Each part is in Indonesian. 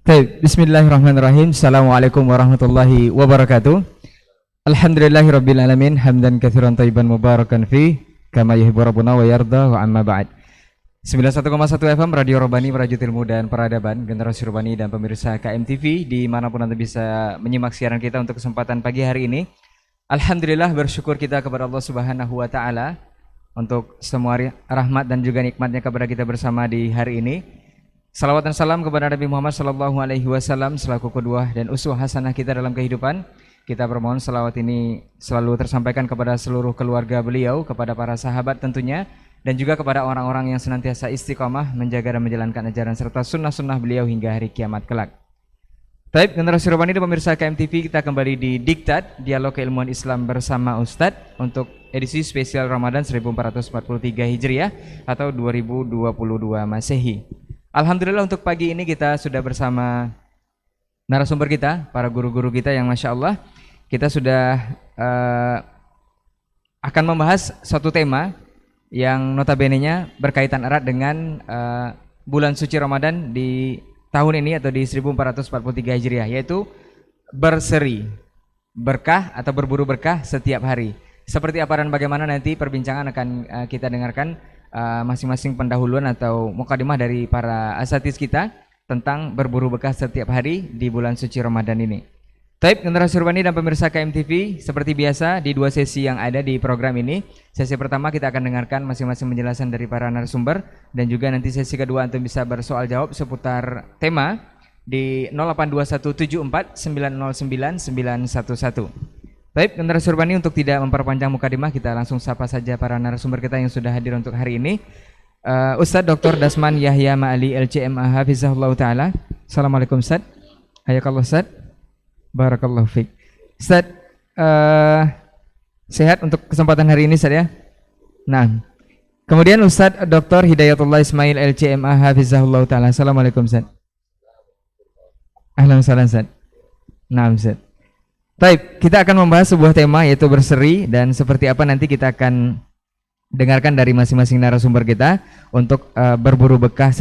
Baik, bismillahirrahmanirrahim. Assalamualaikum warahmatullahi wabarakatuh. Alhamdulillahirabbil alamin, hamdan katsiran thayyiban mubarakan fi kama yuhibbu rabbuna wa yarda wa amma ba'd. 91,1 FM Radio Robani, Merajut Ilmu dan Peradaban, Generasi Robani dan pemirsa KMTV dimanapun Anda bisa menyimak siaran kita untuk kesempatan pagi hari ini. Alhamdulillah, bersyukur kita kepada Allah Subhanahu wa taala untuk semua rahmat dan juga nikmatnya kepada kita bersama di hari ini. Salawat dan salam kepada Nabi Muhammad sallallahu alaihi wasallam selaku qudwah dan uswah hasanah kita dalam kehidupan. Kita bermohon salawat ini selalu tersampaikan kepada seluruh keluarga beliau, kepada para sahabat tentunya, dan juga kepada orang-orang yang senantiasa istiqomah menjaga dan menjalankan ajaran serta sunnah-sunnah beliau hingga hari kiamat kelak. Baik, Generasi Robani dan pemirsa KMTV, kita kembali di Diktat, Dialog Keilmuan Islam bersama Ustadz untuk edisi spesial Ramadan 1443 Hijriah atau 2022 Masehi. Alhamdulillah, untuk pagi ini kita sudah bersama narasumber kita, para guru-guru kita yang Masya Allah. Kita sudah akan membahas suatu tema yang notabene-nya berkaitan erat dengan bulan suci Ramadan di tahun ini atau di 1443 Hijriah, yaitu berseri, berkah atau berburu berkah setiap hari. Seperti apa dan bagaimana nanti perbincangan akan kita dengarkan masing-masing pendahuluan atau mukadimah dari para asatiz kita tentang berburu berkah setiap hari di bulan suci Ramadan ini. Taib, Generasi Robani dan pemirsa KMTV, seperti biasa di dua sesi yang ada di program ini. Sesi pertama kita akan dengarkan masing-masing penjelasan dari para narasumber, dan juga nanti sesi kedua antum bisa bersoal jawab seputar tema di 082174909911. Baik, Generasi Robani, untuk tidak memperpanjang mukadimah, kita langsung sapa saja para narasumber kita yang sudah hadir untuk hari ini. Ustadz Dr. Dasman Yahya Ma'ali LCMA Hafizahullah Ta'ala. Assalamualaikum Ustadz. Hayakallah Ustadz. Barakallahu fiqh. Ustadz, sehat untuk kesempatan hari ini Ustadz ya? Nah, kemudian Ustadz Dr. Hidayatullah Ismail LCMA Hafizahullah Ta'ala. Assalamualaikum Ustadz. Ahlan salam Ustadz. Nah Ustadz. Baik, kita akan membahas sebuah tema yaitu berseri, dan seperti apa nanti kita akan dengarkan dari masing-masing narasumber kita untuk berburu berkah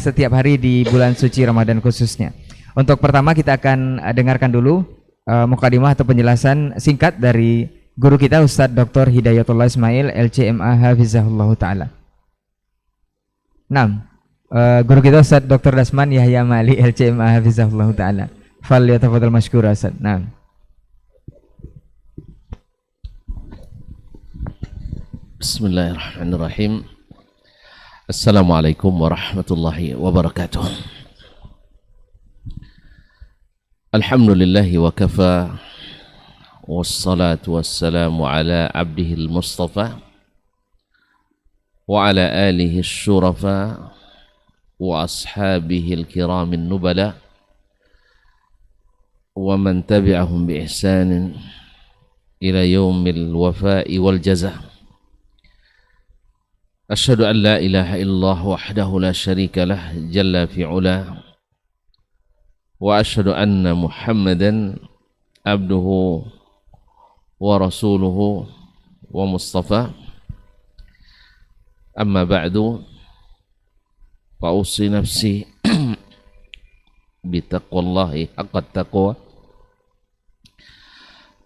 setiap hari di bulan suci Ramadan khususnya. Untuk pertama kita akan dengarkan dulu mukadimah atau penjelasan singkat dari guru kita Ustadz Dr. Hidayatullah Ismail LCMA Hafizahullah Ta'ala. Nah, guru kita Ustadz Dr. Dasman Yahya Ma'ali LCMA Hafizahullah Ta'ala. Falyatafadhal mashkura Ustaz. Nah. Bismillahirrahmanirrahim. Assalamualaikum warahmatullahi wabarakatuh. Alhamdulillahi wa kafa, wassalatu wassalamu ala abdihil mustafa wa ala alihi syurafa wa ashabihil kiramin nubala wa man tabi'ahum bi ihsanin ila yaumil wafa'i wal jazaa. Asyhadu an la ilaha illallah wahdahu la syarika lah jalla fi ula, wa asyhadu anna Muhammadan abduhu wa rasuluhu wa mustafa. Amma ba'du, fa usi nafsi bitaqwallahi haqqat taqwa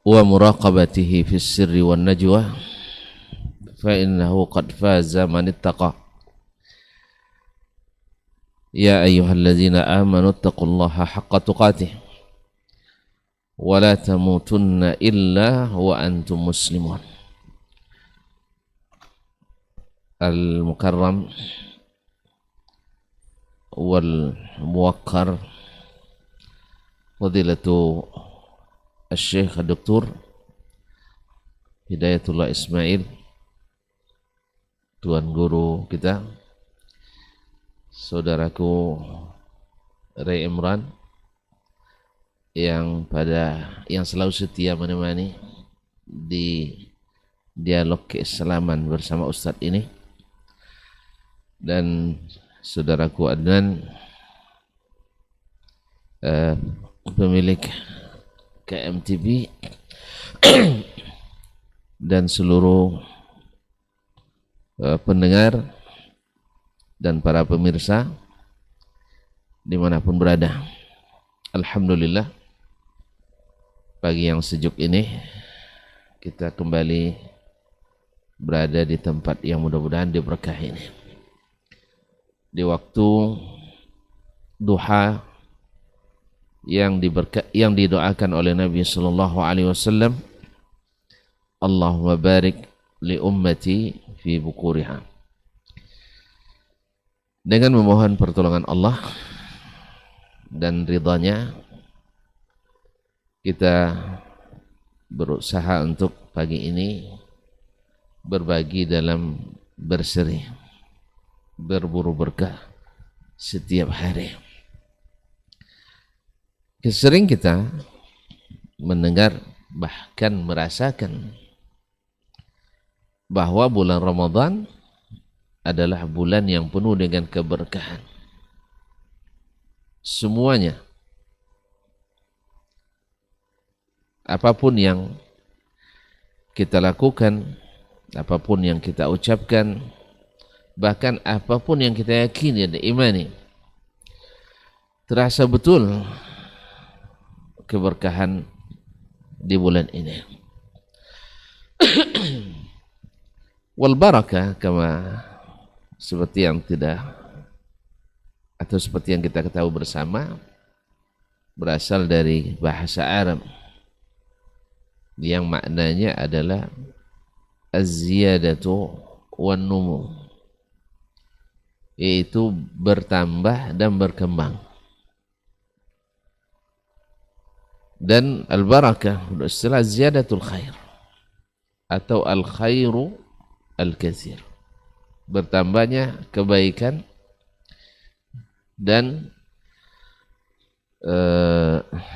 wa muraqabatihi fis sirri wan najwa, fa innahu qad faza man ittaqa. Ya ayyuhalladzina amanu taqullaha haqqa tuqatih wa la tamutunna illa wa antum muslimun. Al-mukarram wal muwaqqar Fadilatu Syekh Dr. Hidayatullah Ismail, Tuan Guru kita, saudaraku Ray Imran yang selalu setia menemani di dialog keislaman bersama Ustadz ini, dan saudaraku Adnan, pemilik KMTV dan seluruh pendengar dan para pemirsa dimanapun berada. Alhamdulillah, pagi yang sejuk ini kita kembali berada di tempat yang mudah-mudahan diberkahi ini. Di waktu duha yang didoakan oleh Nabi sallallahu alaihi wasallam, Allahumma barik li ummati fi bukuriha. Dengan memohon pertolongan Allah dan ridhanya, kita berusaha untuk pagi ini berbagi dalam berseri, berburu berkah setiap hari. Sering kita mendengar bahkan merasakan bahwa bulan Ramadan adalah bulan yang penuh dengan keberkahan. Semuanya, apapun yang kita lakukan, apapun yang kita ucapkan, bahkan apapun yang kita yakini dan imani, terasa betul keberkahan di bulan ini. Wal barakah, seperti yang kita ketahui bersama, berasal dari bahasa Arab yang maknanya adalah az-ziyadatu wan numu, yaitu bertambah dan berkembang. Dan al-barakah istilah ziyadatul khair atau al-khairu al-katsir, bertambahnya kebaikan dan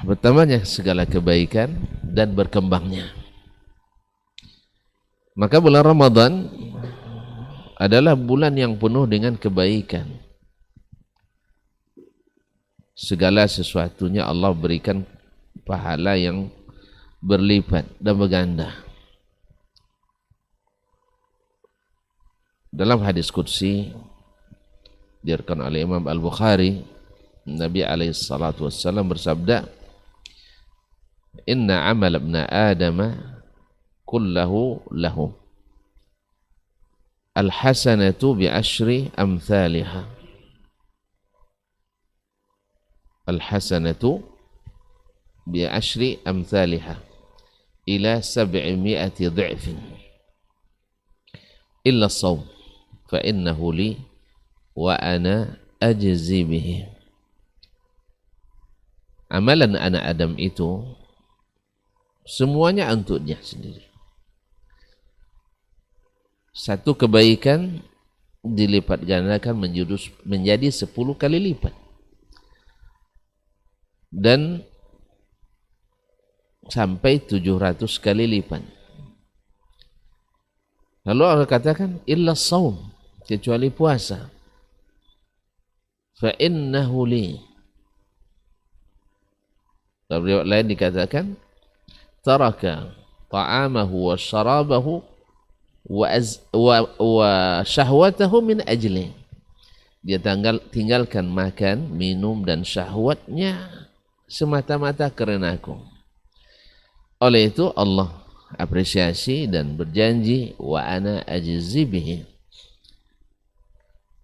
bertambahnya segala kebaikan dan berkembangnya. Maka bulan Ramadan adalah bulan yang penuh dengan kebaikan. Segala sesuatunya Allah berikan pahala yang berlipat dan berganda. Dalam hadis qudsi diriwayatkan oleh Imam Al-Bukhari, Nabi alaihi salatu wassalam bersabda, "Inna amal ibn Adam kullahu lahu. Al-hasanatu bi asyri amthaliha." Al-hasanatu bi asyri amthaliha ila 700 dhi'fin illa as-shaum fa innahu li wa ana ajzi bihi. Amalan anak Adam itu semuanya untuk dia sendiri. Satu kebaikan dilipat gandakan menjadi 10 kali lipat. Dan sampai 700 kali lipat. Lalu Allah katakan illa shaum, kecuali puasa. Fa innahu li. Dalam riwayat lain dikatakan taraka ta'amahu wa syarabahu wa syahwatahu min ajli. Dia tinggalkan makan, minum dan syahwatnya semata-mata karena aku. Oleh itu Allah apresiasi dan berjanji wa ana ajzi bihi.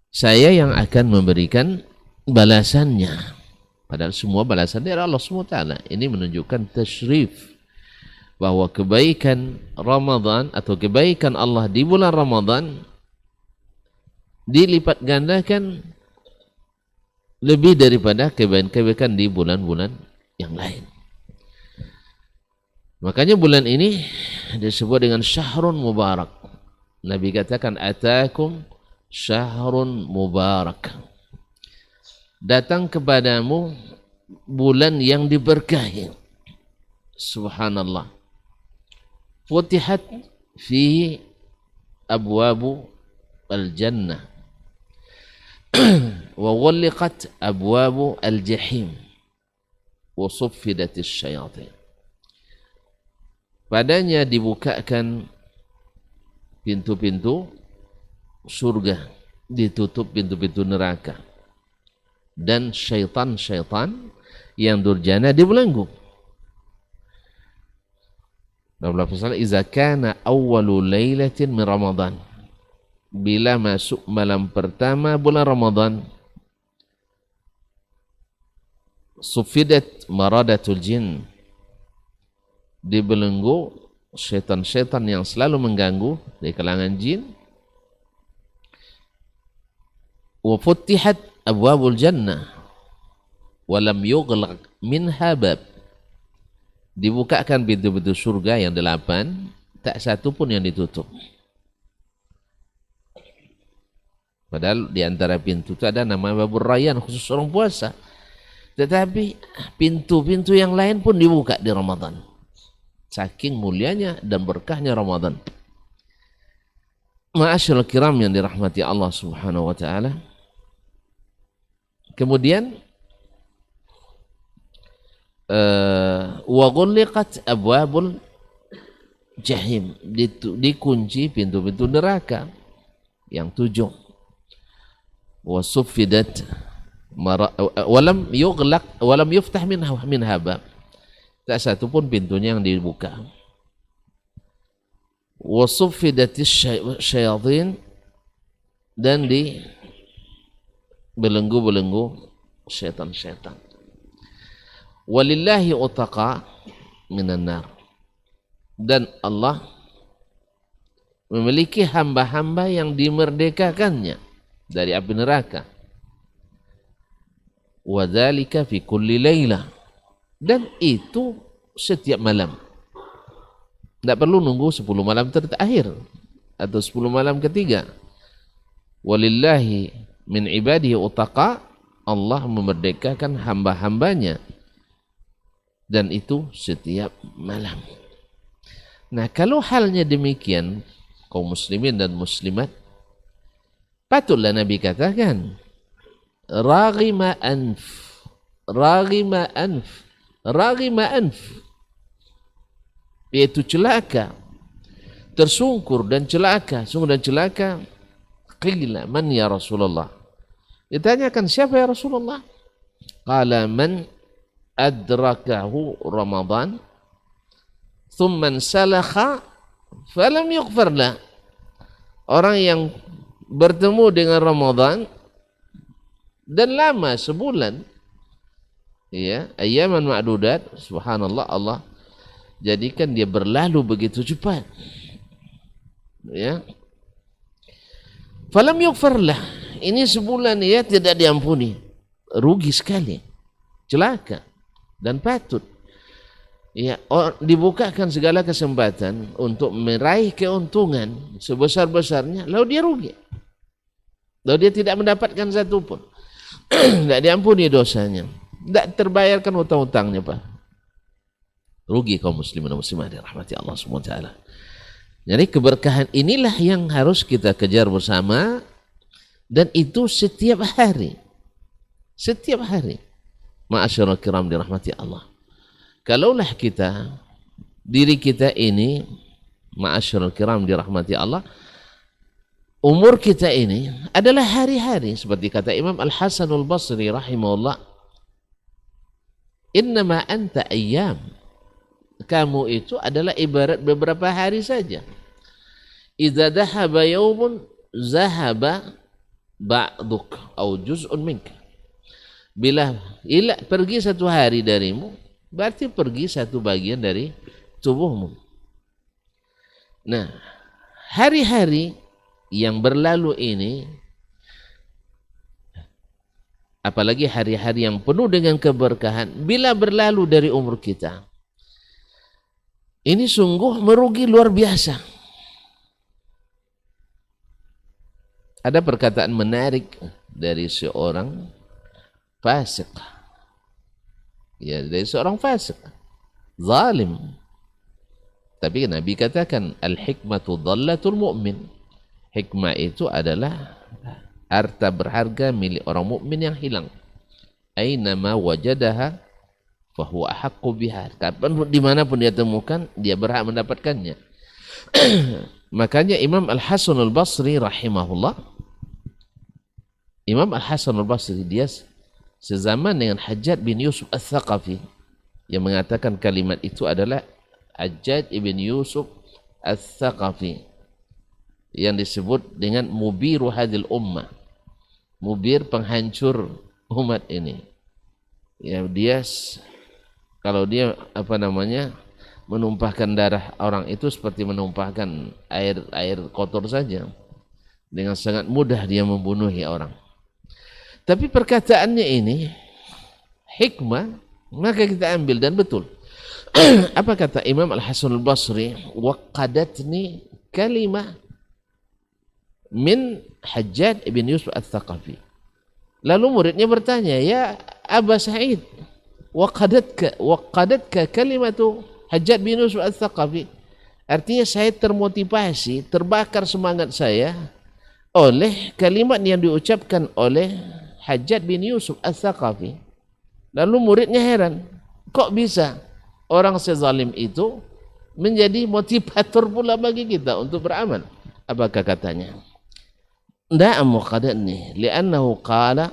Saya yang akan memberikan balasannya. Padahal semua balasan dari Allah SWT. Ini menunjukkan tasyrif bahwa kebaikan Ramadan atau kebaikan Allah di bulan Ramadan dilipat gandakan lebih daripada kebaikan di bulan-bulan yang lain. Makanya bulan ini disebut dengan syahrun mubarak. Nabi katakan atakum syahrun mubarak. Datang kepadamu bulan yang diberkahi. Subhanallah. Futihat fi abwabu al-jannah wa ghulqat abwabu al-jahim wa suffidat asy-syayatin. Padanya dibukakan pintu-pintu surga, ditutup pintu-pintu neraka. dan syaitan-syaitan yang durjana dibelenggu. Dalam lafaz iza kana awwalu lailatin min Ramadan, bila masuk malam pertama bulan Ramadan, sufidat maradatul jin, dibelenggu syaitan-syaitan yang selalu mengganggu dari kalangan jin. Wa futtihat abwabul jannah wa lam yughlaq minha bab, dibukakan pintu-pintu surga yang 8, tak satu pun yang ditutup. Padahal di antara pintu itu ada nama babur rayyan khusus orang puasa. Tetapi pintu-pintu yang lain pun dibuka di Ramadan. Saking mulianya dan berkahnya Ramadan. Ma'asyiral kiram yang dirahmati Allah Subhanahu wa taala. Kemudian wa ghulliqat abwabul jahim, dikunci pintu-pintu neraka yang 7. Wa suffidat walam yughlaq walam yuftah minha bab, tak satu pun pintunya yang dibuka. Wa suffidatis syayatin, dan di belenggu-belenggu syaitan-syaitan. Walillahi utaqa minan nar, dan Allah memiliki hamba-hamba yang dimerdekakannya dari api neraka. Wa dzalika fi kulli lailah, dan itu setiap malam. Tidak perlu nunggu 10 malam terakhir atau 10 malam ketiga. Walillahi min ibadihi utaqa, Allah memerdekakan hamba-hambanya, dan itu setiap malam. Nah, kalau halnya demikian, kaum muslimin dan muslimat, patutlah Nabi katakan raghima anf, raghima anf, raghima anf, yaitu celaka, tersungkur dan celaka, sungguh dan celaka. Qila man ya Rasulullah, ditanyakan siapa ya Rasulullah? Qala man adrakahu Ramadan thumma salakha falam yughfar lah, orang yang bertemu dengan Ramadan dan lama sebulan, ya, ayyaman ma'dudat, subhanallah, Allah jadikan dia berlalu begitu cepat, ya. Falam yughfar lah, ini sebulan ya tidak diampuni, rugi sekali, celaka, dan patut ya dibukakan segala kesempatan untuk meraih keuntungan sebesar-besarnya, lalu dia rugi, lalu dia tidak mendapatkan satu pun. Tidak diampuni dosanya, tidak terbayarkan hutang-hutangnya, Pak. Rugi kaum muslimin dan muslimah dirahmati Allah Subhanahu wa taala. Jadi keberkahan inilah yang harus kita kejar bersama, dan itu setiap hari. Setiap hari. Ma'asyiral kiram dirahmati Allah. Kalaulah kita, diri kita ini, ma'asyiral kiram dirahmati Allah, umur kita ini adalah hari-hari, seperti kata Imam Al-Hasanul Basri rahimahullah, innama anta ayyam, kamu itu adalah ibarat beberapa hari saja. Idza dhahaba yawmun zahaba ba'duk atau juz'un mink, bila pergi satu hari darimu, berarti pergi satu bagian dari tubuhmu. Nah, hari-hari yang berlalu ini, apalagi hari-hari yang penuh dengan keberkahan, bila berlalu dari umur kita, ini sungguh merugi luar biasa. Ada perkataan menarik dari seorang fasik, ya, dari seorang fasik, zalim. Tapi Nabi katakan al-hikmatu dhallatul mu'min, hikmah itu adalah harta berharga milik orang mukmin yang hilang. Ainama wajadaha fahuwa ahaqqu biha, kapan dimanapun dia temukan, dia berhak mendapatkannya. Makanya Imam Al-Hasan Al-Basri rahimahullah, Imam Al-Hasan Al-Basri dia sezaman dengan Hajjaj bin Yusuf Ats-Tsaqafi. Yang mengatakan kalimat itu adalah Hajjaj bin Yusuf Ats-Tsaqafi, yang disebut dengan mubiru hadil ummah, mubir, penghancur umat ini. Ya, dia kalau dia menumpahkan darah orang itu seperti menumpahkan air kotor saja. Dengan sangat mudah dia membunuhi orang. Tapi perkataannya ini hikmah, maka kita ambil dan betul. Apa kata Imam Al-Hasan Al-Basri? Waqadatni kalimah min Hajjaj bin Yusuf Ats-Tsaqafi. Lalu muridnya bertanya, ya Aba Sa'id, waqadatka kalimatu Hajjaj bin Yusuf Ats-Tsaqafi. Artinya saya termotivasi, terbakar semangat saya oleh kalimat yang diucapkan oleh Hajjaj bin Yusuf Ats-Tsaqafi. Lalu muridnya heran, kok bisa orang sezalim itu menjadi motivator pula bagi kita untuk beramal? Apakah katanya? Na'am qadani li'annahu qala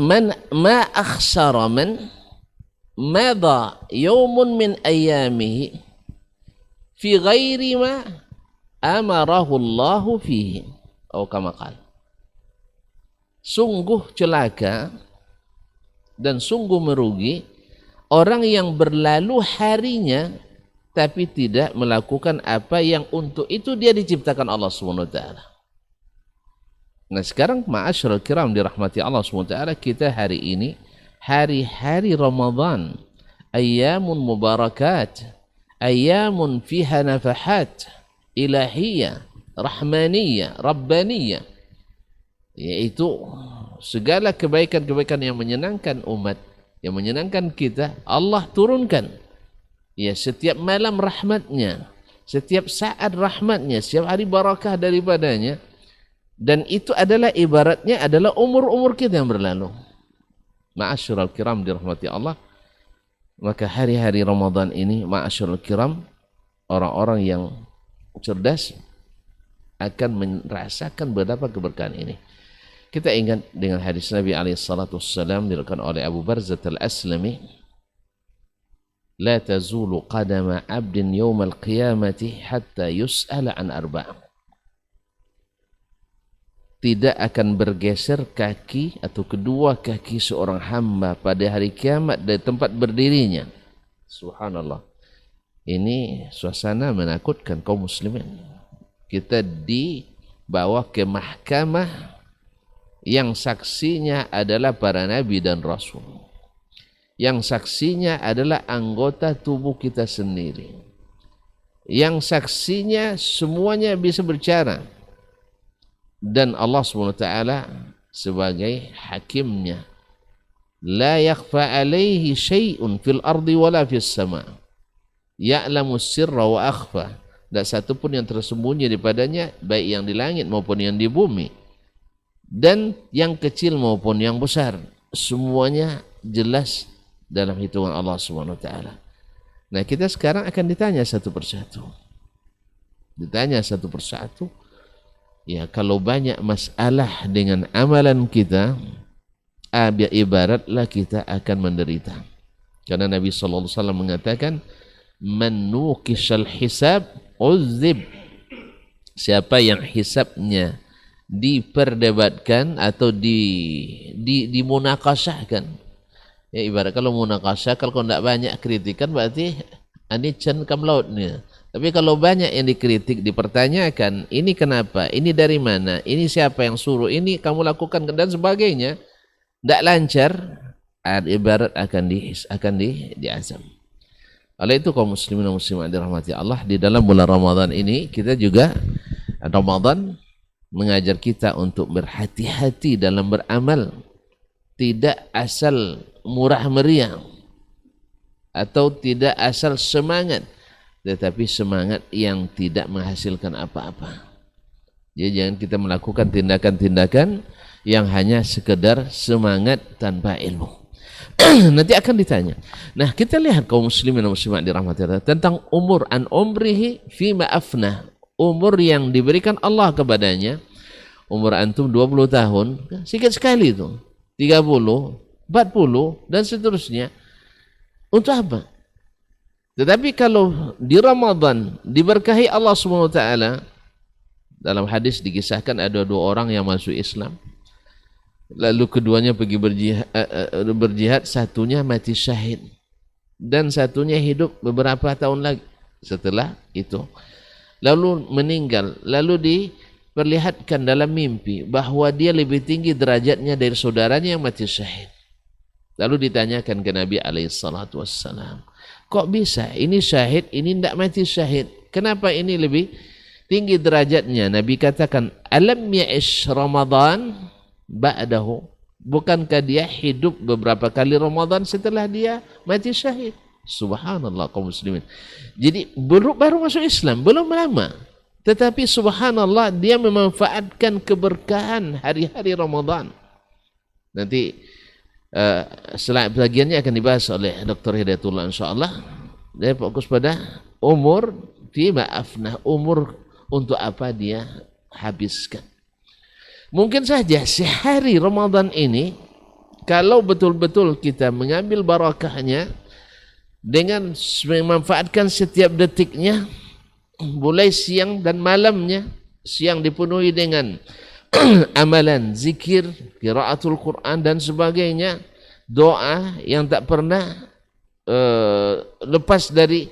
man ma akhsara man madha yawmun min ayyamihi fi ghairi ma amarahu Allahu fihi, atau kama qala. Sungguh celaka dan sungguh merugi orang yang berlalu harinya tapi tidak melakukan apa yang untuk itu dia diciptakan Allah SWT. Nah sekarang ma'asyiral kiram dirahmati Allah SWT, kita hari ini hari-hari Ramadan, ayyamun mubarakat, ayyamun fiha nafahat ilahiyah, rahmaniyah, rabbaniyah, yaitu segala kebaikan-kebaikan yang menyenangkan umat, yang menyenangkan kita, Allah turunkan. Ya, setiap malam rahmatnya, setiap saat rahmatnya, setiap hari barakah daripadanya. Dan itu adalah ibaratnya adalah umur-umur kita yang berlalu. Ma'asyiral kiram dirahmati Allah, maka hari-hari Ramadan ini, ma'asyiral kiram, orang-orang yang cerdas akan merasakan betapa keberkahan ini. Kita ingat dengan hadis Nabi SAW diriwayatkan oleh Abu Barzah Al-Aslami, la tazulu qadama 'abdin yawmal qiyamati hatta yus'ala an arba'. Tidak akan bergeser kaki atau kedua kaki seorang hamba pada hari kiamat dari tempat berdirinya. Subhanallah. Ini suasana menakutkan kaum muslimin. Kita dibawa ke mahkamah yang saksinya adalah para nabi dan rasul. Yang saksinya adalah anggota tubuh kita sendiri. Yang saksinya semuanya bisa bicara. Dan Allah SWT sebagai hakimnya. La yakhfa alaihi syai'un fil ardi wala fis sama'. Ya'lamu sirra wa akhfa. Tak satu pun yang tersembunyi daripadanya, baik yang di langit maupun yang di bumi, dan yang kecil maupun yang besar, semuanya jelas dalam hitungan Allah SWT. Nah, kita sekarang akan ditanya satu persatu. Ya, kalau banyak masalah dengan amalan kita, ibaratlah kita akan menderita. Karena Nabi SAW mengatakan, man nuqishal hisab uzib. Siapa yang hisabnya diperdebatkan atau dimunakasahkan. Ya, ibarat kalau munakasah, kalau tidak banyak kritikan berarti ini can kam laut nih. Tapi kalau banyak yang dikritik, dipertanyakan, ini kenapa, ini dari mana, ini siapa yang suruh, ini kamu lakukan dan sebagainya, tidak lancar, ibarat akan diazam. Oleh itu kaum muslimin dan muslimat dirahmati Allah, di dalam bulan Ramadan ini kita juga, Ramadan mengajar kita untuk berhati-hati dalam beramal, tidak asal murah meriah atau tidak asal semangat, tetapi semangat yang tidak menghasilkan apa-apa. Jadi jangan kita melakukan tindakan-tindakan yang hanya sekedar semangat tanpa ilmu. Nanti akan ditanya. Nah, kita lihat kaum muslimin dan muslimat dirahmati Allah tentang umur, an umrihi fi ma'afnah, umur yang diberikan Allah kepadanya umur antum 20 tahun, sikit sekali itu. 30, 40 dan seterusnya. Untuk apa? Tetapi kalau di Ramadan diberkahi Allah Subhanahu wa taala, dalam hadis dikisahkan ada dua orang yang masuk Islam. Lalu keduanya pergi berjihad, satunya mati syahid dan satunya hidup beberapa tahun lagi setelah itu. Lalu meninggal, lalu diperlihatkan dalam mimpi bahwa dia lebih tinggi derajatnya dari saudaranya yang mati syahid. Lalu ditanyakan ke Nabi alaihissalatu wassalam, kok bisa ini syahid, ini tidak mati syahid, kenapa ini lebih tinggi derajatnya? Nabi katakan, alam ya'ish Ramadan ba'dahu, bukankah dia hidup beberapa kali Ramadan setelah dia mati syahid? Subhanallah kaum muslimin. Jadi baru masuk Islam, belum lama, tetapi subhanallah dia memanfaatkan keberkahan hari-hari Ramadan. Nanti setelah bagiannya akan dibahas oleh Dr. Hidayatullah insyaAllah. Dia fokus pada umur, umur untuk apa dia habiskan. Mungkin saja sehari Ramadan ini, kalau betul-betul kita mengambil barakahnya dengan memanfaatkan setiap detiknya, mulai siang dan malamnya, siang dipenuhi dengan amalan, zikir, qiraatul Quran dan sebagainya, doa yang tak pernah lepas dari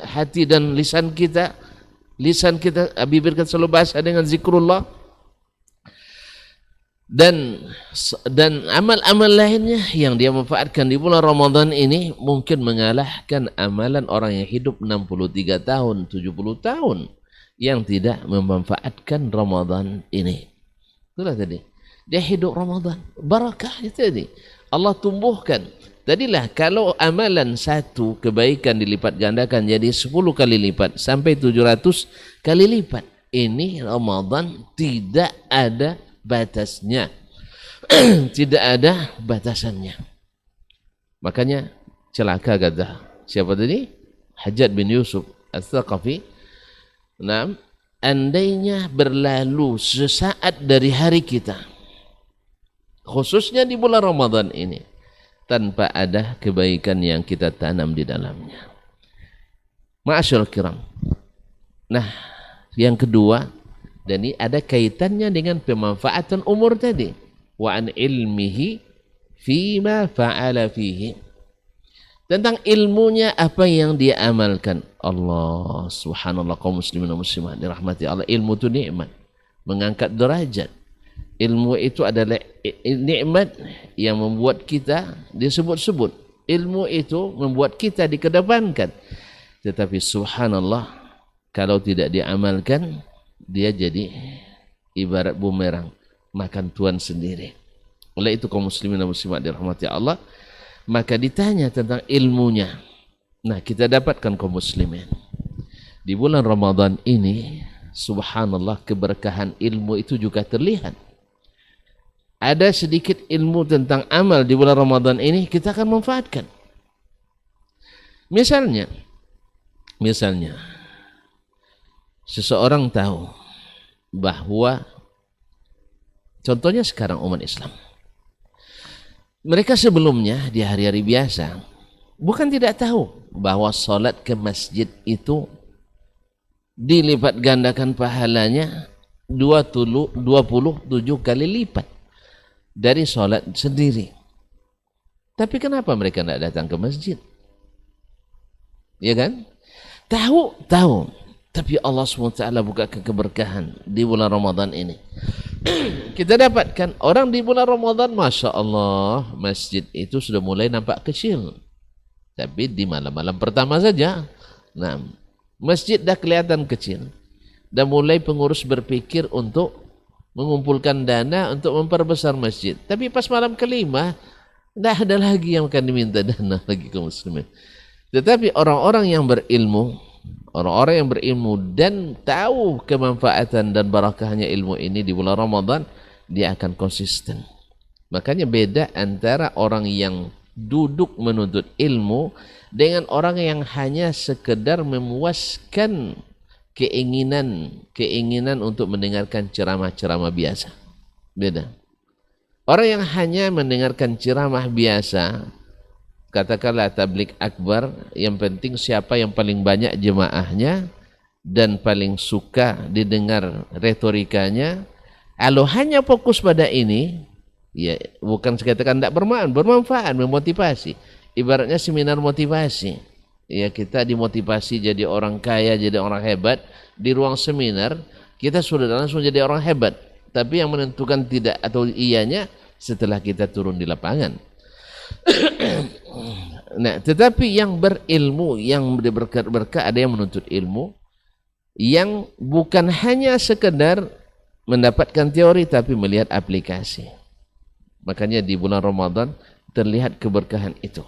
hati dan lisan kita. Lisan kita, bibir kita selalu bahasa dengan zikrullah, dan amal-amal lainnya yang dia manfaatkan di bulan Ramadan ini mungkin mengalahkan amalan orang yang hidup 63 tahun, 70 tahun yang tidak memanfaatkan Ramadan ini. Itulah tadi, dia hidup Ramadan, barakahnya tadi Allah tumbuhkan. Tadilah kalau amalan satu kebaikan dilipat gandakan jadi 10 kali lipat sampai 700 kali lipat. Ini Ramadan tidak ada batasnya. Tidak ada batasannya. Makanya celaka kata siapa tadi? Hajjaj bin Yusuf Al-Thaqafi. Nah, andainya berlalu sesaat dari hari kita, khususnya di bulan Ramadan ini, tanpa ada kebaikan yang kita tanam di dalamnya. Ma'asyarul kiram. Nah, yang kedua, dan ini ada kaitannya dengan pemanfaatan umur tadi. Wa an ilmihi fima fa'ala fihi. Tentang ilmunya apa yang dia amalkan. Allah subhanallah kaum muslimin dan muslimat dirahmati Allah. Ilmu itu nikmat, mengangkat derajat. Ilmu itu adalah nikmat yang membuat kita disebut-sebut. Ilmu itu membuat kita dikedepankan. Tetapi subhanallah, kalau tidak diamalkan, dia jadi ibarat bumerang, makan tuan sendiri. Oleh itu kaum muslimin dan muslimat dirahmati Allah, maka ditanya tentang ilmunya. Nah, kita dapatkan kaum muslimin di bulan Ramadan ini, subhanallah, keberkahan ilmu itu juga terlihat. Ada sedikit ilmu tentang amal di bulan Ramadan ini kita akan manfaatkan. Misalnya seseorang tahu bahwa contohnya sekarang umat Islam, mereka sebelumnya di hari-hari biasa bukan tidak tahu bahwa solat ke masjid itu dilipat gandakan pahalanya 27 kali lipat dari solat sendiri. Tapi kenapa mereka tidak datang ke masjid? Ya kan? Tahu. Tapi Allah SWT bukakan keberkahan di bulan Ramadan ini. Kita dapatkan orang di bulan Ramadan, Masya Allah, masjid itu sudah mulai nampak kecil. Tapi di malam-malam pertama saja, nah, masjid dah kelihatan kecil. Dan mulai pengurus berpikir untuk mengumpulkan dana untuk memperbesar masjid. Tapi pas malam kelima, tidak ada lagi yang akan diminta dana lagi kaum muslimin. Tetapi orang-orang yang berilmu, dan tahu kemanfaatan dan barakahnya ilmu ini di bulan Ramadan, dia akan konsisten. Makanya beda antara orang yang duduk menuntut ilmu dengan orang yang hanya sekedar memuaskan keinginan untuk mendengarkan ceramah-ceramah biasa. Beda. Orang yang hanya mendengarkan ceramah biasa, katakanlah tablik akbar, yang penting siapa yang paling banyak jemaahnya dan paling suka didengar retorikanya, kalau hanya fokus pada ini, ya bukan sekatakan tidak bermanfaat, memotivasi. Ibaratnya seminar motivasi. Ya, kita dimotivasi jadi orang kaya, jadi orang hebat. Di ruang seminar kita sudah langsung jadi orang hebat. Tapi yang menentukan tidak atau iyanya setelah kita turun di lapangan. Nah, tetapi yang berilmu, yang berkah, ada yang menuntut ilmu, yang bukan hanya sekedar mendapatkan teori tapi melihat aplikasi. Makanya di bulan Ramadan terlihat keberkahan itu.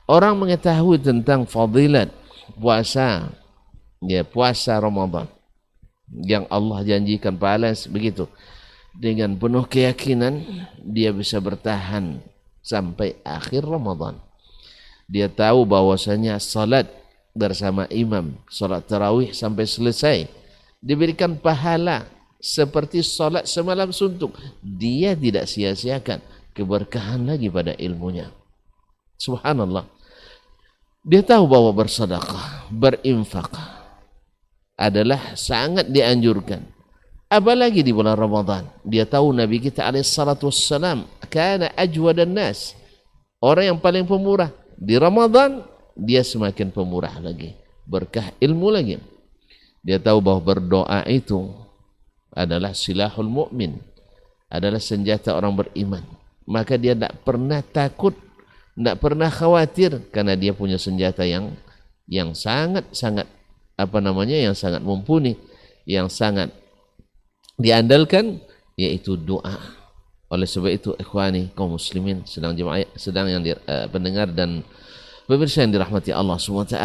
Orang mengetahui tentang fadilat puasa, ya puasa Ramadan yang Allah janjikan pahala begitu. Dengan penuh keyakinan dia bisa bertahan sampai akhir Ramadan. Dia tahu bahwasanya salat bersama imam, salat tarawih sampai selesai diberikan pahala seperti salat semalam suntuk. Dia tidak sia-siakan, keberkahan lagi pada ilmunya. Subhanallah. Dia tahu bahwa bersedekah, berinfak adalah sangat dianjurkan. Apalagi di bulan Ramadan. Dia tahu Nabi kita alaihissalam kana ajwadan nas, orang yang paling pemurah. Di Ramadan dia semakin pemurah lagi, berkah ilmu lagi. Dia tahu bahwa berdoa itu adalah silahul mukmin, adalah senjata orang beriman. Maka dia tidak pernah takut, tidak pernah khawatir, karena dia punya senjata yang sangat yang sangat mumpuni, yang sangat diandalkan, yaitu doa. Oleh sebab itu ikhwani kaum muslimin, sedang yang pendengar dan pemirsa yang dirahmati Allah SWT,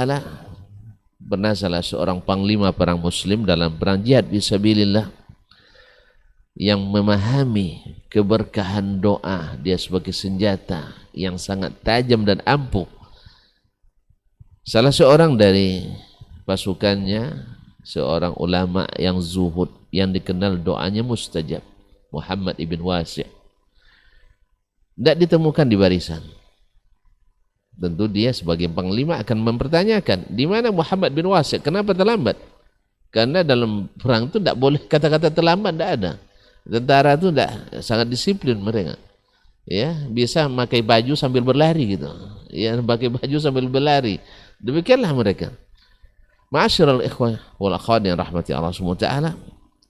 pernah salah seorang panglima perang muslim dalam perang jihad fisabilillah yang memahami keberkahan doa, dia sebagai senjata yang sangat tajam dan ampuh. Salah seorang dari pasukannya, seorang ulama yang zuhud, yang dikenal doanya mustajab, Muhammad ibn Wasi', tidak ditemukan di barisan. Tentu dia sebagai panglima akan mempertanyakan, di mana Muhammad bin Wasi', kenapa terlambat? Karena dalam perang itu tidak boleh kata-kata terlambat, tidak ada. Tentara itu sangat disiplin mereka. Ya, bisa memakai baju sambil berlari gitu. Ya, pakai baju sambil berlari. Demikianlah mereka. Ma'asyiral ikhwah wal akhwat yang rahmati Allah SWT.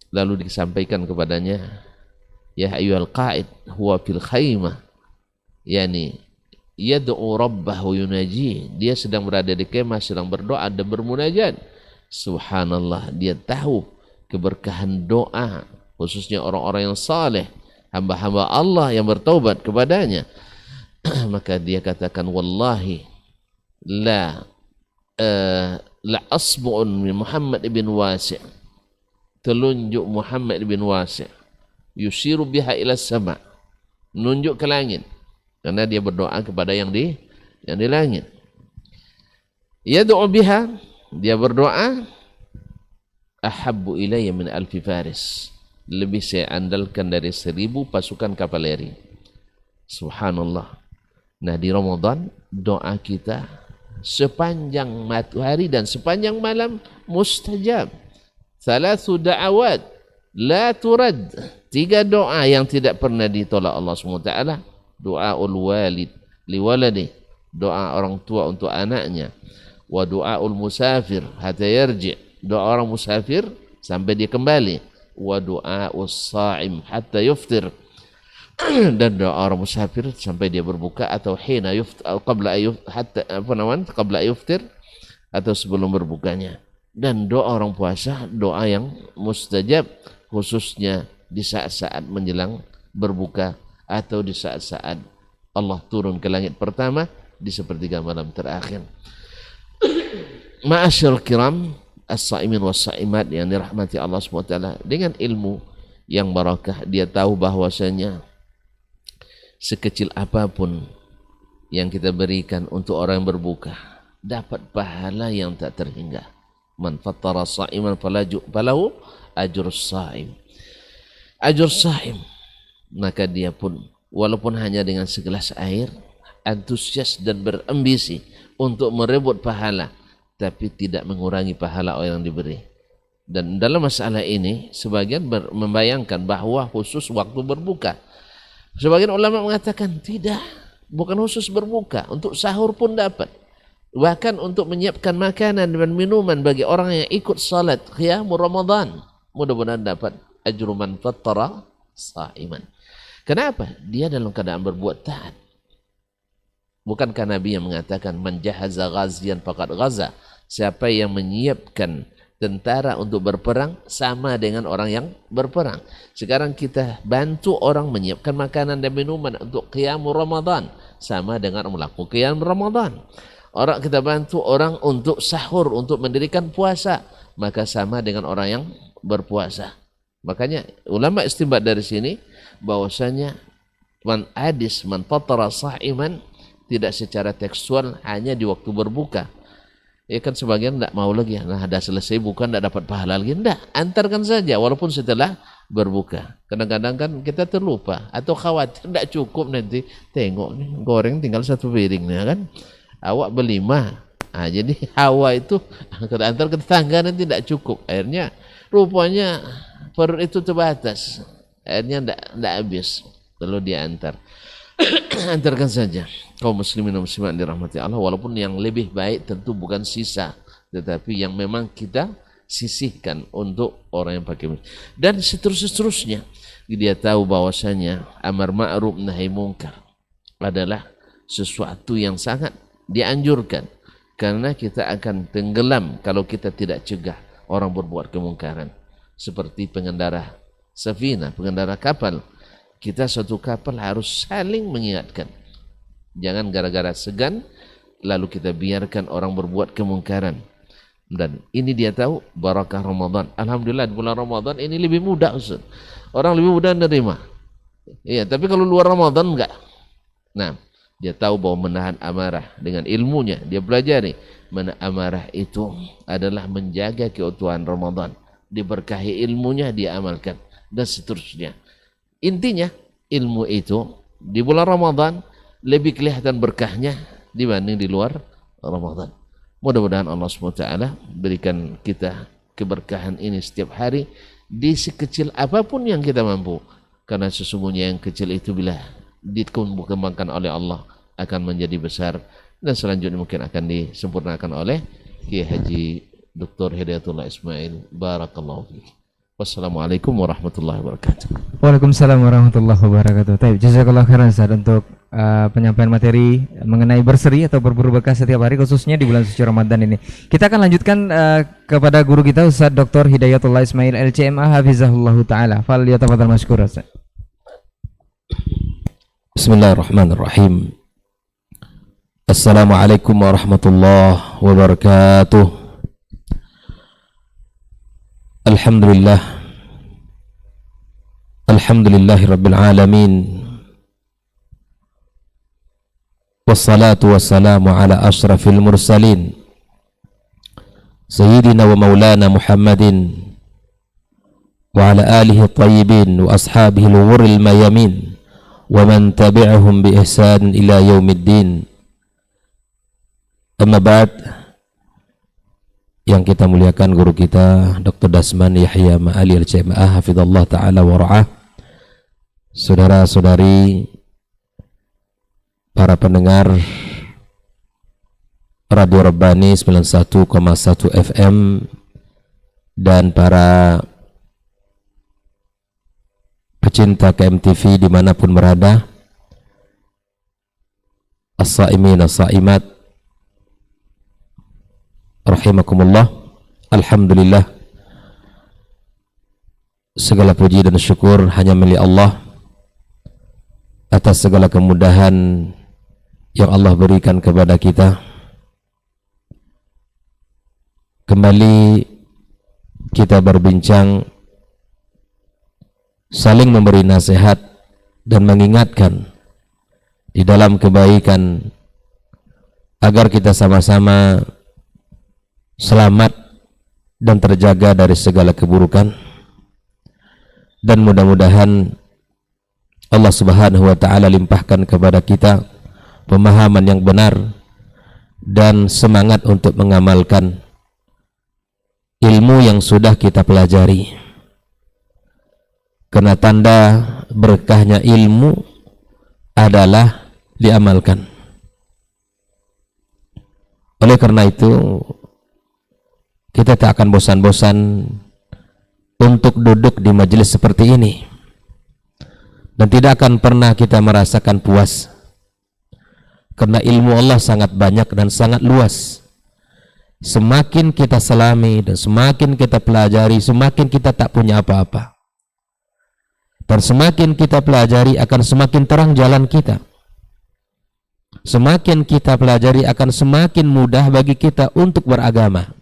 Lalu disampaikan kepadanya, ya ayyuhal qa'id huwa fil khaymah. Yani yad'u rabbahu yunaji. Dia sedang berada di kemah, sedang berdoa dan bermunajat. Subhanallah, dia tahu keberkahan doa, khususnya orang-orang yang saleh, hamba-hamba Allah yang bertaubat kepadanya. Maka dia katakan, wallahi la asbu'un min Muhammad ibn Wasi', telunjuk Muhammad ibn Wasi', yusiru biha ila sama', menunjuk ke langit, karena dia berdoa kepada yang di langit. Yad'u biha, dia berdoa, ahabbu ilayya min alfi faris, lebih saya andalkan dari 1000 pasukan kavaleri. Subhanallah. Nah, di Ramadan doa kita sepanjang matahari dan sepanjang malam mustajab. Thalathu da'awat la turad, 3 doa yang tidak pernah ditolak Allah SWT. Doaul walid liwaladi, doa orang tua untuk anaknya. Wa doaul musafir hatta yarji', doa orang musafir sampai dia kembali. Wa doaus sa'im hatta yuftir, dan doa orang musafir sampai dia berbuka, atau hina yuftir, qabla yuftir, atau sebelum berbukanya. Dan doa orang puasa, doa yang mustajab, khususnya di saat-saat menjelang berbuka atau di saat-saat Allah turun ke langit pertama di sepertiga malam terakhir. Ma'asyarul kiram as-sa'imin was-sa'imat yang dirahmati Allah SWT, dengan ilmu yang barakah dia tahu bahwasanya sekecil apapun yang kita berikan untuk orang yang berbuka dapat pahala yang tak terhingga. Man fattara sha'iman falahu ajrus sha'im. Ajur sha'im. Maka dia pun walaupun hanya dengan segelas air antusias dan berambisi untuk merebut pahala, tapi tidak mengurangi pahala orang yang diberi. Dan dalam masalah ini sebagian membayangkan bahwa khusus waktu berbuka. Sebagian ulama mengatakan tidak, bukan khusus berbuka, untuk sahur pun dapat. Bahkan untuk menyiapkan makanan dan minuman bagi orang yang ikut salat qiyamul Ramadan, mudah-mudahan dapat ajru man fattara sha'iman. Kenapa? Dia dalam keadaan berbuat taat. Bukankah Nabi yang mengatakan man jahaza ghaziyan faqad ghaza, siapa yang menyiapkan tentara untuk berperang sama dengan orang yang berperang. Sekarang kita bantu orang menyiapkan makanan dan minuman untuk qiyamul Ramadan, sama dengan melakukan qiyam Ramadan. Orang kita bantu orang untuk sahur, untuk mendirikan puasa, maka sama dengan orang yang berpuasa. Makanya ulama istinbat dari sini bahwasanya man fattara sha'iman tidak secara tekstual hanya di waktu berbuka. Ya kan sebagian tidak mau lagi, nah ada selesai bukan tidak dapat pahala lagi, tidak, antarkan saja walaupun setelah berbuka. Kadang-kadang kan kita terlupa atau khawatir tidak cukup, nanti tengok nih goreng tinggal satu piringnya kan, awak berlima, nah, jadi hawa itu kita antar ke tetangga nanti tidak cukup, akhirnya rupanya perut itu terbatas, akhirnya tidak habis, lalu diantar. Antarkan saja kaum muslimin dan muslimat dirahmati Allah, walaupun yang lebih baik tentu bukan sisa, tetapi yang memang kita sisihkan untuk orang yang pakai. Dan seterusnya dia tahu bahwasanya amar ma'ruf nahi munkar adalah sesuatu yang sangat dianjurkan, karena kita akan tenggelam kalau kita tidak cegah orang berbuat kemungkaran. Seperti pengendara safina, pengendara kapal, kita satu kapal harus saling mengingatkan. Jangan gara-gara segan lalu kita biarkan orang berbuat kemungkaran. Dan ini dia tahu barakah Ramadan. Alhamdulillah di bulan Ramadan ini lebih mudah, Ustaz. Orang lebih mudah menerima. Iya, tapi kalau luar Ramadan enggak. Nah, dia tahu bahwa menahan amarah dengan ilmunya, dia pelajari mana amarah itu adalah menjaga keutuhan Ramadan. Diberkahi ilmunya, dia amalkan dan seterusnya. Intinya ilmu itu di bulan Ramadan lebih kelihatan berkahnya dibanding di luar Ramadan. Mudah-mudahan Allah SWT berikan kita keberkahan ini setiap hari di sekecil apapun yang kita mampu. Karena sesungguhnya yang kecil itu bila dikembangkan oleh Allah akan menjadi besar, dan selanjutnya mungkin akan disempurnakan oleh Kiai Haji Dr. Hidayatullah Ismail. Barakallahu fiik. Wassalamualaikum warahmatullahi wabarakatuh. Waalaikumsalam warahmatullahi wabarakatuh. Baik, jazakallahu khairan Ustaz untuk penyampaian materi mengenai berseri atau berburu berkah setiap hari khususnya di bulan suci Ramadan ini. Kita akan lanjutkan kepada guru kita Ustaz Dr. Hidayatullah Ismail LCMA hafizahullah taala. Fal yatafadhal mashkur Ustaz. Bismillahirrahmanirrahim. Assalamualaikum warahmatullahi wabarakatuh. Alhamdulillahi rabbil alamin, wassalatu wassalamu ala ashrafil mursalin sayyidina wa maulana Muhammadin wa ala alihi tayyibin wa ashabihi al-ghurril mayamin wa man tabi'ahum bi ihsan ila yaumiddin. Amma ba'd. Yang kita muliakan guru kita Dr. Dasman Yahya Ma'ali Al-Jamaah hafizallah ta'ala wa ra'ah, saudara-saudari para pendengar Radio Rabbani 91,1 FM dan para pecinta KMTV dimanapun berada, as-sa'imin as-sa'imat rahimakumullah. Alhamdulillah, segala puji dan syukur hanya milik Allah atas segala kemudahan yang Allah berikan kepada kita. Kembali kita berbincang, saling memberi nasihat dan mengingatkan di dalam kebaikan agar kita sama-sama selamat dan terjaga dari segala keburukan. Dan mudah-mudahan Allah Subhanahu wa taala limpahkan kepada kita pemahaman yang benar dan semangat untuk mengamalkan ilmu yang sudah kita pelajari. Karena tanda berkahnya ilmu adalah diamalkan. Oleh karena itu, kita tak akan bosan-bosan untuk duduk di majelis seperti ini, dan tidak akan pernah kita merasakan puas, karena ilmu Allah sangat banyak dan sangat luas. Semakin kita selami dan semakin kita pelajari, semakin kita tak punya apa-apa, dan semakin kita pelajari akan semakin terang jalan kita. Semakin kita pelajari akan semakin mudah bagi kita untuk beragama,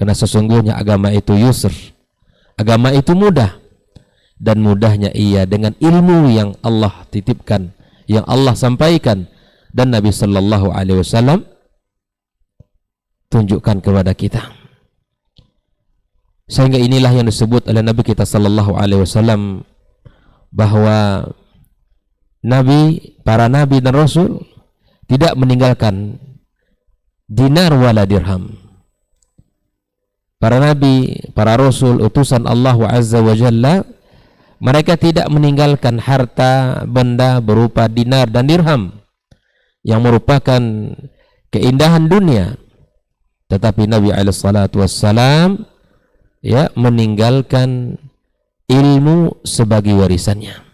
karena sesungguhnya agama itu yusr, agama itu mudah, dan mudahnya ia dengan ilmu yang Allah titipkan, yang Allah sampaikan dan Nabi Sallallahu Alaihi Wasallam tunjukkan kepada kita. Sehingga inilah yang disebut oleh Nabi kita Sallallahu Alaihi Wasallam bahwa Nabi, para Nabi dan Rasul tidak meninggalkan dinar wala dirham. Para Nabi, para Rasul, utusan Allah Azza wa Jalla, mereka tidak meninggalkan harta benda berupa dinar dan dirham yang merupakan keindahan dunia. Tetapi Nabi alaihissalatu wassalam meninggalkan ilmu sebagai warisannya.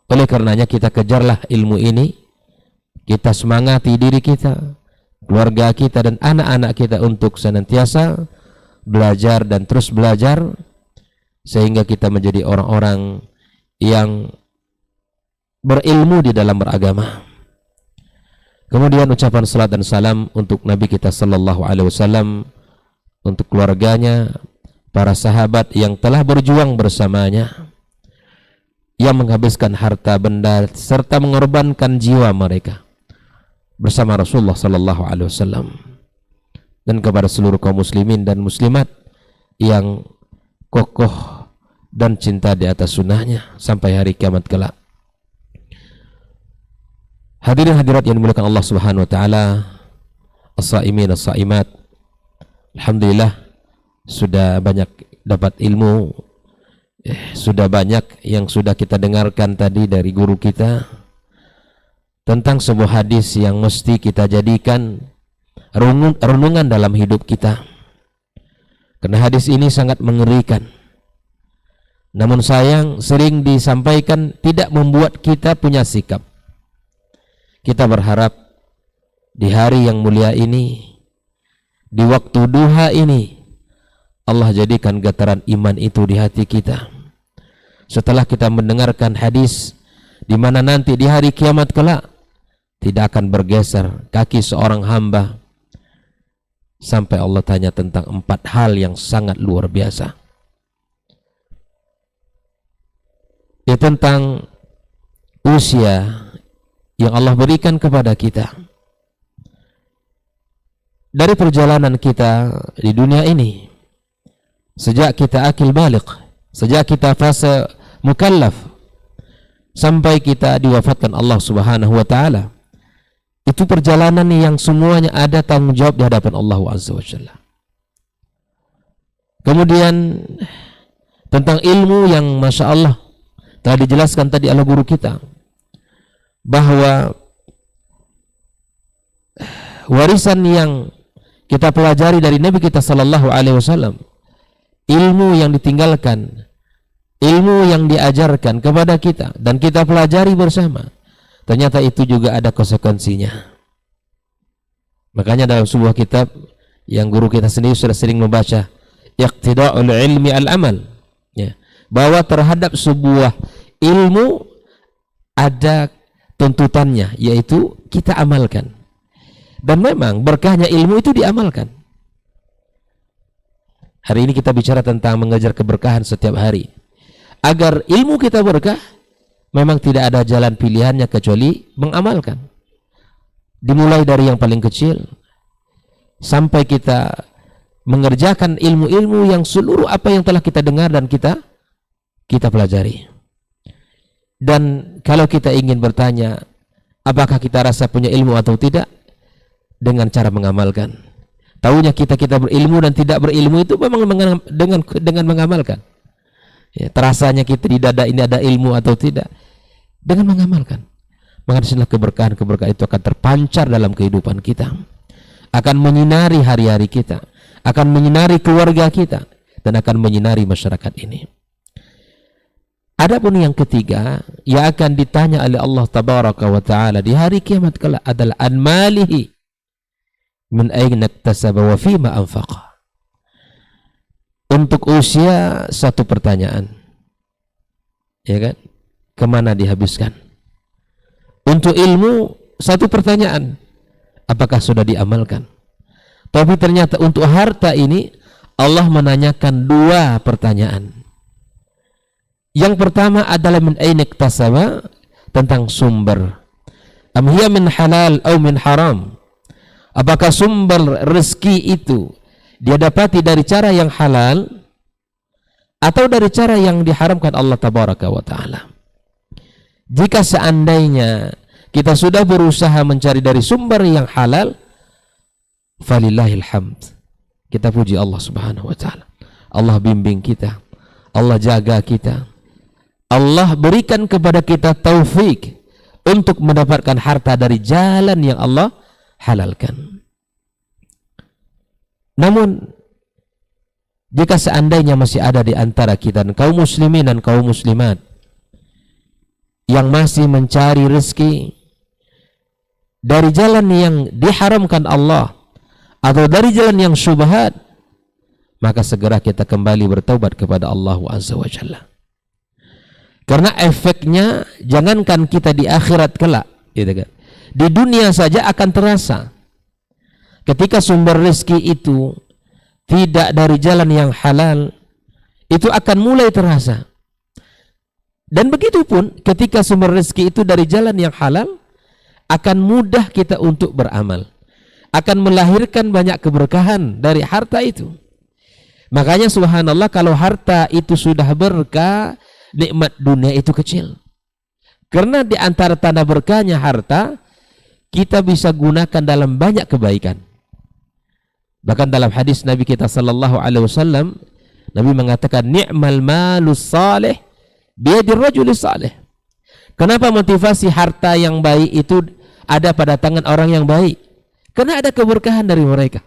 Oleh karenanya kita kejarlah ilmu ini, kita semangati diri kita, keluarga kita dan anak-anak kita untuk senantiasa belajar dan terus belajar, sehingga kita menjadi orang-orang yang berilmu di dalam beragama. Kemudian ucapan salat dan salam untuk Nabi kita Sallallahu Alaihi Wasallam, untuk keluarganya, para sahabat yang telah berjuang bersamanya, yang menghabiskan harta benda serta mengorbankan jiwa mereka bersama Rasulullah Sallallahu Alaihi Wasallam, dan kepada seluruh kaum muslimin dan muslimat yang kokoh dan cinta di atas sunnahnya sampai hari kiamat kelak. Hadirin hadirat yang dimuliakan Allah Subhanahu wa taala, as-saimin as-saimat, alhamdulillah sudah banyak dapat ilmu, sudah banyak yang sudah kita dengarkan tadi dari guru kita tentang sebuah hadis yang mesti kita jadikan renungan dalam hidup kita, karena hadis ini sangat mengerikan. Namun sayang sering disampaikan tidak membuat kita punya sikap. Kita berharap di hari yang mulia ini, di waktu duha ini, Allah jadikan getaran iman itu di hati kita. Setelah kita mendengarkan hadis di mana nanti di hari kiamat kelak tidak akan bergeser kaki seorang hamba sampai Allah tanya tentang 4 hal yang sangat luar biasa. Ya, tentang usia yang Allah berikan kepada kita dari perjalanan kita di dunia ini, sejak kita akil baligh, sejak kita fase mukallaf sampai kita diwafatkan Allah Subhanahu wa taala. Itu perjalanan yang semuanya ada tanggung jawab di hadapan Allah Azza wa Jalla. Kemudian tentang ilmu yang Masya Allah telah dijelaskan tadi oleh guru kita, bahwa warisan yang kita pelajari dari Nabi kita Sallallahu Alaihi Wasallam, ilmu yang ditinggalkan, ilmu yang diajarkan kepada kita dan kita pelajari bersama, ternyata itu juga ada konsekuensinya. Makanya dalam sebuah kitab yang guru kita sendiri sudah sering membaca, Iqtida'ul Ilmi Al-Amal, ya, bahwa terhadap sebuah ilmu ada tuntutannya, yaitu kita amalkan. Dan memang berkahnya ilmu itu diamalkan. Hari ini kita bicara tentang mengejar keberkahan setiap hari. Agar ilmu kita berkah, memang tidak ada jalan pilihannya kecuali mengamalkan. Dimulai dari yang paling kecil sampai kita mengerjakan ilmu-ilmu yang seluruh apa yang telah kita dengar dan kita pelajari. Dan kalau kita ingin bertanya apakah kita rasa punya ilmu atau tidak, dengan cara mengamalkan. Tahunya kita berilmu dan tidak berilmu itu memang dengan mengamalkan. Ya, terasanya kita di dada ini ada ilmu atau tidak, dengan mengamalkan. Maka disinilah keberkahan itu akan terpancar dalam kehidupan kita, akan menyinari hari-hari kita, akan menyinari keluarga kita, dan akan menyinari masyarakat ini. Adapun yang ketiga yang akan ditanya oleh Allah Tabaraka wa Ta'ala di hari kiamat kelak adalah an malihi min aina iktasaba wa fima anfaqa. Untuk usia satu pertanyaan, ya kan, kemana dihabiskan? Untuk ilmu satu pertanyaan, apakah sudah diamalkan? Tapi ternyata untuk harta ini Allah menanyakan dua pertanyaan. Yang pertama adalah min aina iktasaba, tentang sumber. Am hiya min halal atau min haram? Apakah sumber rezeki itu dia dapati dari cara yang halal atau dari cara yang diharamkan Allah Tabaraka wa Ta'ala? Jika seandainya kita sudah berusaha mencari dari sumber yang halal, falillahil hamd, kita puji Allah Subhanahu wa Ta'ala. Allah bimbing kita, Allah jaga kita, Allah berikan kepada kita taufik untuk mendapatkan harta dari jalan yang Allah halalkan. Namun jika seandainya masih ada di antara kita dan kaum muslimin dan kaum muslimat yang masih mencari rezeki dari jalan yang diharamkan Allah atau dari jalan yang syubhat, maka segera kita kembali bertaubat kepada Allah Azza wa Jalla. Karena efeknya jangankan kita di akhirat kelak, gitu kan, di dunia saja akan terasa. Ketika sumber rezeki itu tidak dari jalan yang halal, itu akan mulai terasa. Dan begitu pun ketika sumber rezeki itu dari jalan yang halal, akan mudah kita untuk beramal, akan melahirkan banyak keberkahan dari harta itu. Makanya subhanallah, kalau harta itu sudah berkah, nikmat dunia itu kecil. Karena di antara tanda berkahnya harta, kita bisa gunakan dalam banyak kebaikan. Bahkan dalam hadis Nabi kita sallallahu alaihi wasallam, Nabi mengatakan ni'mal malus salih biyadir rajul salih. Kenapa motivasi harta yang baik itu ada pada tangan orang yang baik? Karena ada keberkahan dari mereka.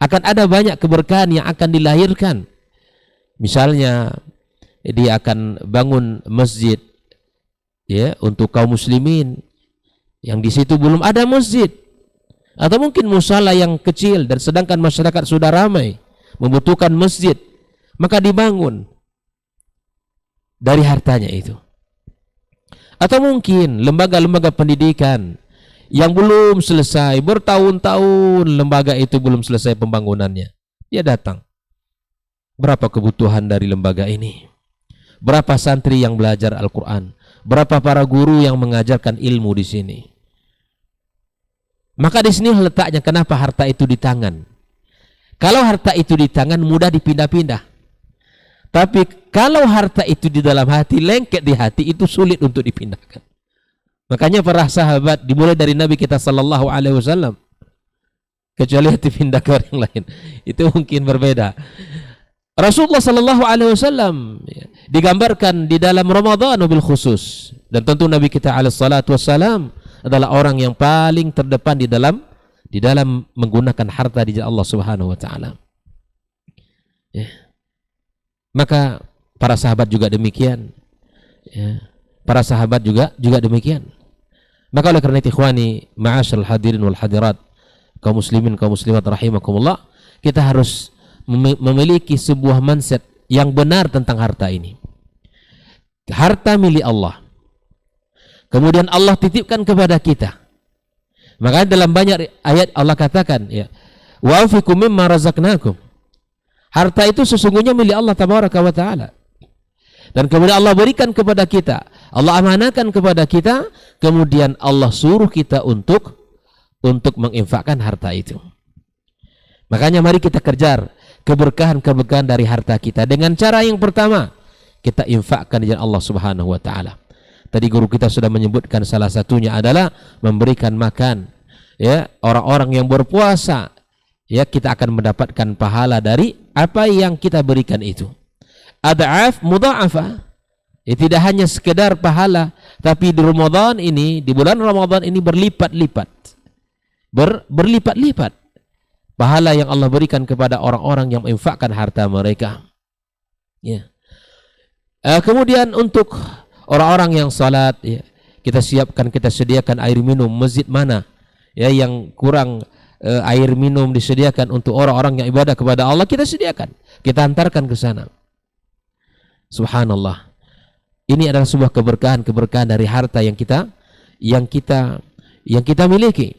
Akan ada banyak keberkahan yang akan dilahirkan. Misalnya dia akan bangun masjid, ya, untuk kaum muslimin yang di situ belum ada masjid, atau mungkin musala yang kecil dan sedangkan masyarakat sudah ramai membutuhkan masjid, maka dibangun dari hartanya itu. Atau mungkin lembaga-lembaga pendidikan yang belum selesai, bertahun-tahun lembaga itu belum selesai pembangunannya, dia datang. Berapa kebutuhan dari lembaga ini? Berapa santri yang belajar Al-Quran? Berapa para guru yang mengajarkan ilmu di sini? Maka di sini letaknya kenapa harta itu di tangan. Kalau harta itu di tangan mudah dipindah-pindah. Tapi kalau harta itu di dalam hati, lengket di hati, itu sulit untuk dipindahkan. Makanya para sahabat dimulai dari Nabi kita sallallahu alaihi wasallam, kecuali hati pindah ke orang lain, itu mungkin berbeda. Rasulullah sallallahu alaihi wasallam digambarkan di dalam Ramadan bil khusus, dan tentu Nabi kita alaihi salatu wassalam adalah orang yang paling terdepan di dalam menggunakan harta di jalan Allah Subhanahu wa taala. Ya. Maka para sahabat juga demikian. Ya. Para sahabat juga demikian. Maka oleh karena itu ikhwani, ma'asyiral hadirin wal hadirat, kaum muslimin kaum muslimat rahimakumullah, kita harus memiliki sebuah mindset yang benar tentang harta ini. Harta milik Allah, kemudian Allah titipkan kepada kita. Maka dalam banyak ayat Allah katakan, ya, wa anfiqu mimma razaqnakum. Harta itu sesungguhnya milik Allah Tabaraka wa Ta'ala, dan kemudian Allah berikan kepada kita, Allah amanahkan kepada kita, kemudian Allah suruh kita untuk menginfakkan harta itu. Makanya mari kita kejar keberkahan-keberkahan dari harta kita dengan cara yang pertama, kita infakkan di jalan Allah Subhanahu wa taala. Tadi guru kita sudah menyebutkan salah satunya adalah memberikan makan ya orang-orang yang berpuasa. Ya, kita akan mendapatkan pahala dari apa yang kita berikan itu. Ad'af mudha'afa. Ya, tidak hanya sekedar pahala, tapi di Ramadan ini, di bulan Ramadan ini berlipat-lipat. Berlipat-lipat pahala yang Allah berikan kepada orang-orang yang menginfakkan harta mereka. Ya. Kemudian untuk orang-orang yang salat, ya, kita siapkan, kita sediakan air minum. Masjid mana ya yang kurang air minum disediakan untuk orang-orang yang ibadah kepada Allah, kita sediakan, kita antarkan ke sana. Subhanallah. Ini adalah sebuah keberkahan dari harta yang kita miliki.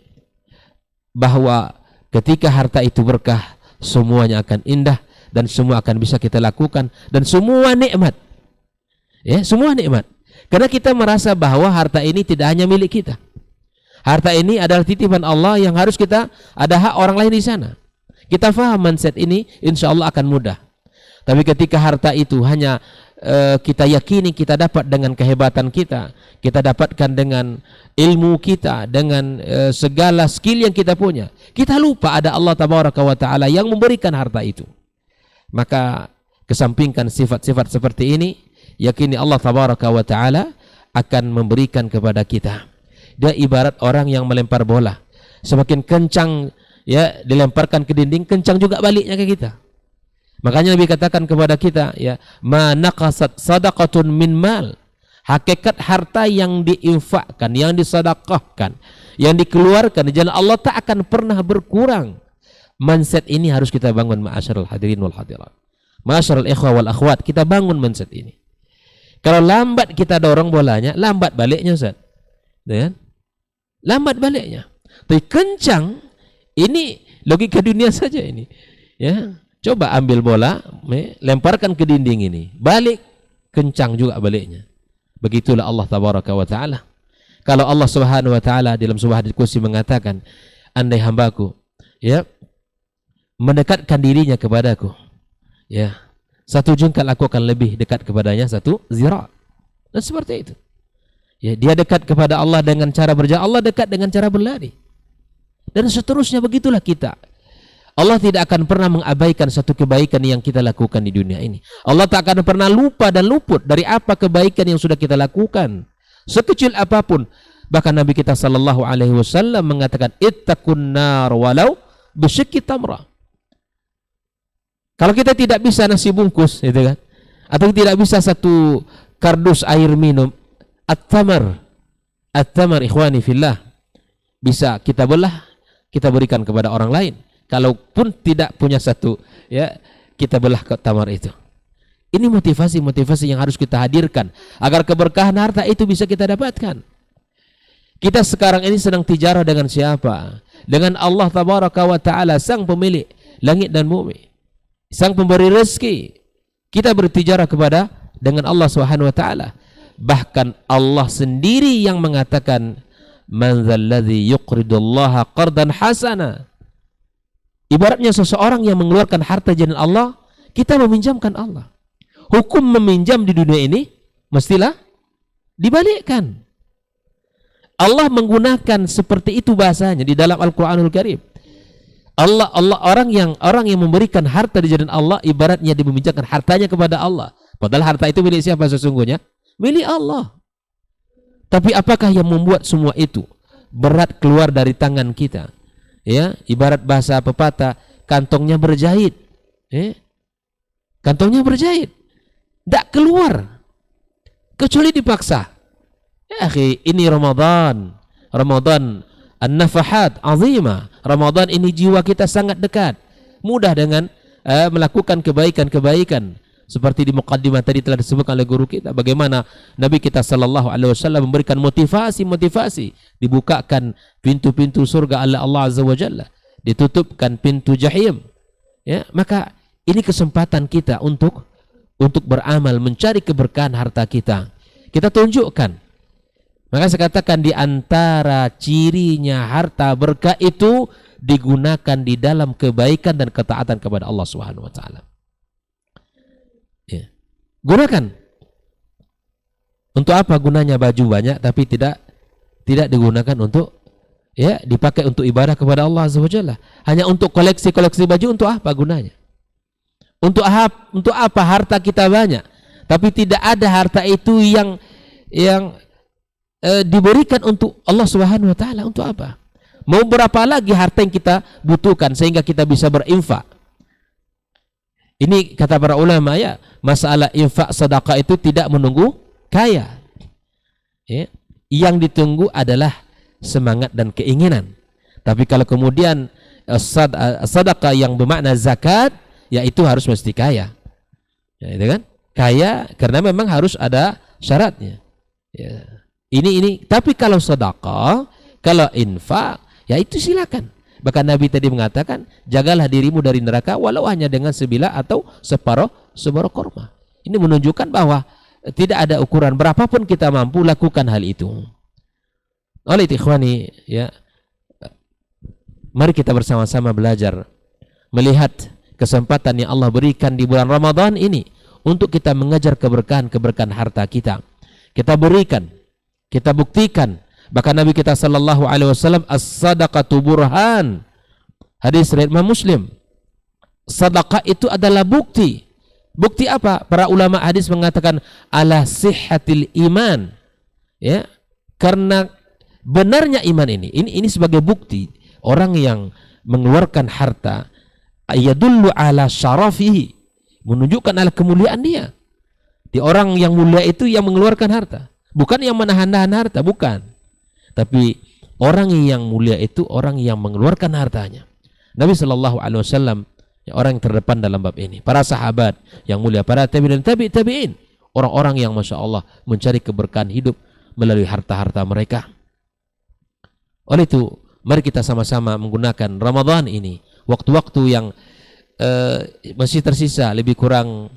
Bahwa ketika harta itu berkah, semuanya akan indah dan semua akan bisa kita lakukan dan semua nikmat. Ya, semua nikmat. Karena kita merasa bahwa harta ini tidak hanya milik kita. Harta ini adalah titipan Allah yang harus kita ada hak orang lain di sana. Kita faham mindset ini, insya Allah akan mudah. Tapi ketika harta itu hanya kita yakini kita dapat dengan kehebatan kita dapatkan dengan ilmu kita, dengan segala skill yang kita punya, kita lupa ada Allah Tabaraka wa Ta'ala yang memberikan harta itu. Maka kesampingkan sifat-sifat seperti ini, yakini Allah Tabaraka wa Ta'ala akan memberikan kepada kita. Dia ibarat orang yang melempar bola. Semakin kencang ya dilemparkan ke dinding, kencang juga baliknya ke kita. Makanya Nabi katakan kepada kita, ya, ma naqasat sadaqatun min mal. Hakikat harta yang diinfakkan, yang disedekahkan, yang dikeluarkan di jalan Allah tak akan pernah berkurang. Mindset ini harus kita bangun, ma'asyiral hadirin wal hadirat. Ma'asyiral ikhwah wal akhwat, kita bangun mindset ini. Kalau lambat kita dorong bolanya, lambat baliknya, Ustaz. Ya? Lambat baliknya. Tapi kencang, ini logika dunia saja ini. Ya, coba ambil bola, lemparkan ke dinding ini, balik kencang juga baliknya. Begitulah Allah Tabaraka wa Ta'ala. Kalau Allah Subhanahu wa Ta'ala dalam sebuah hadits qudsi mengatakan, andai hambaku ya mendekatkan dirinya kepadaku, ya, satu jengkal aku akan lebih dekat kepadanya satu zira'. Dan seperti itu. Ya, dia dekat kepada Allah dengan cara berjalan, Allah dekat dengan cara berlari. Dan seterusnya begitulah kita. Allah tidak akan pernah mengabaikan satu kebaikan yang kita lakukan di dunia ini. Allah tak akan pernah lupa dan luput dari apa kebaikan yang sudah kita lakukan. Sekecil apapun. Bahkan Nabi kita sallallahu alaihi wasallam mengatakan, ittaqun nar walau bisyikki tamrah. Kalau kita tidak bisa nasi bungkus, gitu kan, atau tidak bisa satu kardus air minum, at-tamar ikhwani fillah, bisa kita belah, kita berikan kepada orang lain. Kalaupun tidak punya satu, ya, kita belah ke tamar itu. Ini motivasi yang harus kita hadirkan agar keberkahan harta itu bisa kita dapatkan. Kita sekarang ini sedang tijarah dengan siapa? Dengan Allah Tabaraka wa Ta'ala, sang pemilik langit dan bumi, sang pemberi rezeki. Kita bertijarah dengan Allah Subhanahu wa Ta'ala. Bahkan Allah sendiri yang mengatakan, man dzalladzi yuqridullaha qardan hasana. Ibaratnya seseorang yang mengeluarkan harta jalan Allah, kita meminjamkan Allah. Hukum meminjam di dunia ini mestilah dibalikkan. Allah menggunakan seperti itu bahasanya di dalam Al-Qur'anul Karim. Orang yang memberikan harta di jalan Allah, ibaratnya dia meminjamkan hartanya kepada Allah. Padahal harta itu milik siapa sesungguhnya? Milik Allah. Tapi apakah yang membuat semua itu berat keluar dari tangan kita? Ya, ibarat bahasa pepatah, kantongnya berjahit. Kantongnya berjahit. Tak keluar kecuali dipaksa. Ya akhi, ini Ramadan. An-nafahat azimah. Ramadan ini jiwa kita sangat dekat. Mudah dengan melakukan kebaikan-kebaikan. Seperti di muqaddimah tadi telah disebutkan oleh guru kita, bagaimana Nabi kita sallallahu alaihi wasallam memberikan motivasi, dibukakan pintu-pintu surga oleh Allah Azza wa Jalla, ditutupkan pintu jahim. Ya, maka ini kesempatan kita untuk beramal, mencari keberkahan harta kita. Kita tunjukkan. Maka saya katakan di antara cirinya harta berkah itu digunakan di dalam kebaikan dan ketaatan kepada Allah Subhanahu wa taala. Ya. Gunakan. Untuk apa gunanya baju banyak tapi tidak digunakan untuk dipakai untuk ibadah kepada Allah Azza wa Jalla. Hanya untuk koleksi baju, untuk apa gunanya? Untuk apa harta kita banyak tapi tidak ada harta itu yang diberikan untuk Allah Subhanahu wa taala? Untuk apa? Mau berapa lagi harta yang kita butuhkan sehingga kita bisa berinfak? Ini kata para ulama, masalah infak sedekah itu tidak menunggu kaya. Yang ditunggu adalah semangat dan keinginan. Tapi kalau kemudian sedekah yang bermakna zakat, itu harus mesti kaya. Itu kan? Kaya karena memang harus ada syaratnya. Ini. Tapi kalau sedekah, kalau infak, itu silakan. Bahkan Nabi tadi mengatakan, jagalah dirimu dari neraka walau hanya dengan sebilah atau separuh kurma. Ini menunjukkan bahwa tidak ada ukuran, berapapun kita mampu lakukan hal itu. Oleh itu ikhwani, mari kita bersama-sama belajar melihat kesempatan yang Allah berikan di bulan Ramadan ini untuk kita mengejar keberkahan harta kita. Kita berikan, kita buktikan. Bahkan Nabi kita sallallahu alaihi wasallam, as-sadaqatu burhan. Hadis riwayat Imam Muslim. Sedekah itu adalah bukti. Bukti apa? Para ulama hadis mengatakan ala sihhatil iman. Karena benarnya iman ini sebagai bukti orang yang mengeluarkan harta, yadullu ala syarafihi, menunjukkan ala kemuliaan dia. Di orang yang mulia itu yang mengeluarkan harta, bukan yang menahan-nahan harta, bukan. Tapi orang yang mulia itu orang yang mengeluarkan hartanya. Nabi Shallallahu Alaihi Wasallam orang yang terdepan dalam bab ini. Para sahabat yang mulia, para tabi'in, tabi'in, orang-orang yang masya Allah mencari keberkahan hidup melalui harta-harta mereka. Oleh itu, mari kita sama-sama menggunakan Ramadan ini, waktu-waktu yang masih tersisa lebih kurang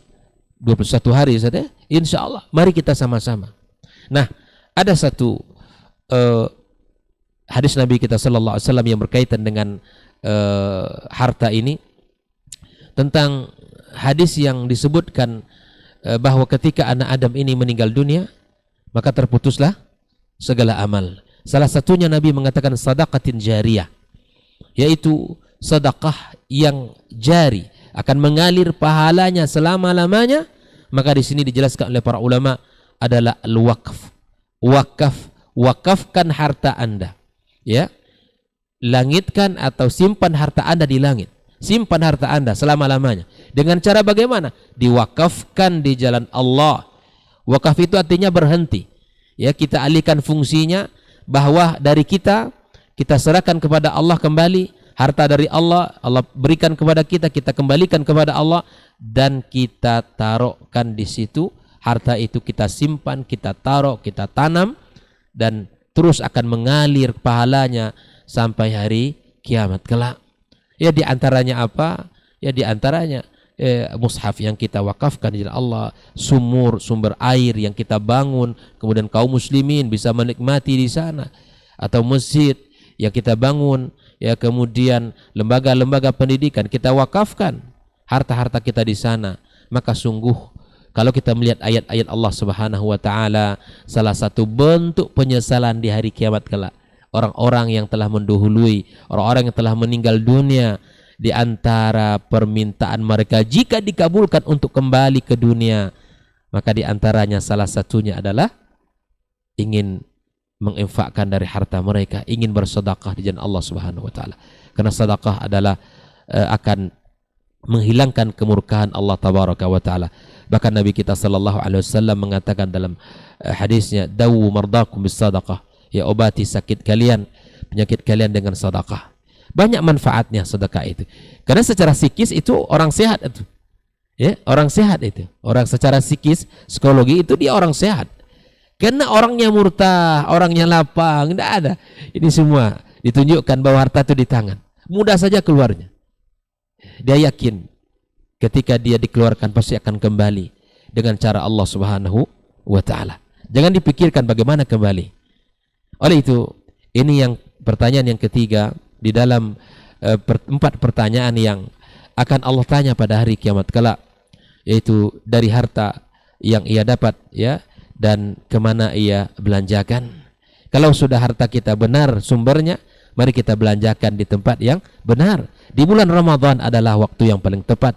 21 hari saja, insya Allah mari kita sama-sama. Nah, ada satu hadis Nabi kita sallallahu alaihi wasallam yang berkaitan dengan harta ini, tentang hadis yang disebutkan bahwa ketika anak Adam ini meninggal dunia, maka terputuslah segala amal. Salah satunya Nabi mengatakan sadaqatin jariyah, yaitu sedekah yang jari, akan mengalir pahalanya selama-lamanya. Maka di sini dijelaskan oleh para ulama adalah al-waqf. Wakafkan harta Anda. Langitkan atau simpan harta Anda di langit. Simpan harta Anda selama-lamanya. Dengan cara bagaimana? Diwakafkan di jalan Allah. Wakaf itu artinya berhenti. Kita alihkan fungsinya bahwa dari kita serahkan kepada Allah kembali. Harta dari Allah, Allah berikan kepada kita, kita kembalikan kepada Allah, dan kita taruhkan di situ. Harta itu kita simpan, kita taruh, kita tanam, dan terus akan mengalir pahalanya sampai hari kiamat kelak. Di antaranya apa? Di antaranya mushaf yang kita wakafkan di jalan Allah, sumber air yang kita bangun, kemudian kaum muslimin bisa menikmati di sana, atau masjid yang kita bangun, kemudian lembaga-lembaga pendidikan kita wakafkan harta-harta kita di sana. Maka sungguh kalau kita melihat ayat-ayat Allah Subhanahu wa taala, salah satu bentuk penyesalan di hari kiamat kelak, orang-orang yang telah mendahului, orang-orang yang telah meninggal dunia, di antara permintaan mereka jika dikabulkan untuk kembali ke dunia, maka di antaranya salah satunya adalah ingin menginfakkan dari harta mereka, ingin bersedekah di jalan Allah Subhanahu wa taala. Karena sedekah adalah akan menghilangkan kemurkaan Allah tabaraka wa taala. Bahkan Nabi kita sallallahu alaihi wasallam mengatakan dalam hadisnya, dawu mardakum bis sadaqah, obati sakit kalian, penyakit kalian dengan sedekah. Banyak manfaatnya sedekah itu. Karena secara psikis itu orang sehat itu. Orang sehat itu. Orang secara psikis, psikologi itu dia orang sehat. Karena orangnya murtah, orangnya lapang, tidak ada. Ini semua ditunjukkan bahwa harta itu di tangan. Mudah saja keluarnya. Dia yakin ketika dia dikeluarkan pasti akan kembali dengan cara Allah Subhanahu wa taala. Jangan dipikirkan bagaimana kembali. Oleh itu, ini yang pertanyaan yang ketiga di dalam empat pertanyaan yang akan Allah tanya pada hari kiamat kelak, yaitu dari harta yang ia dapat, ya, dan kemana ia belanjakan. Kalau sudah harta kita benar sumbernya, mari kita belanjakan di tempat yang benar. Di bulan Ramadan adalah waktu yang paling tepat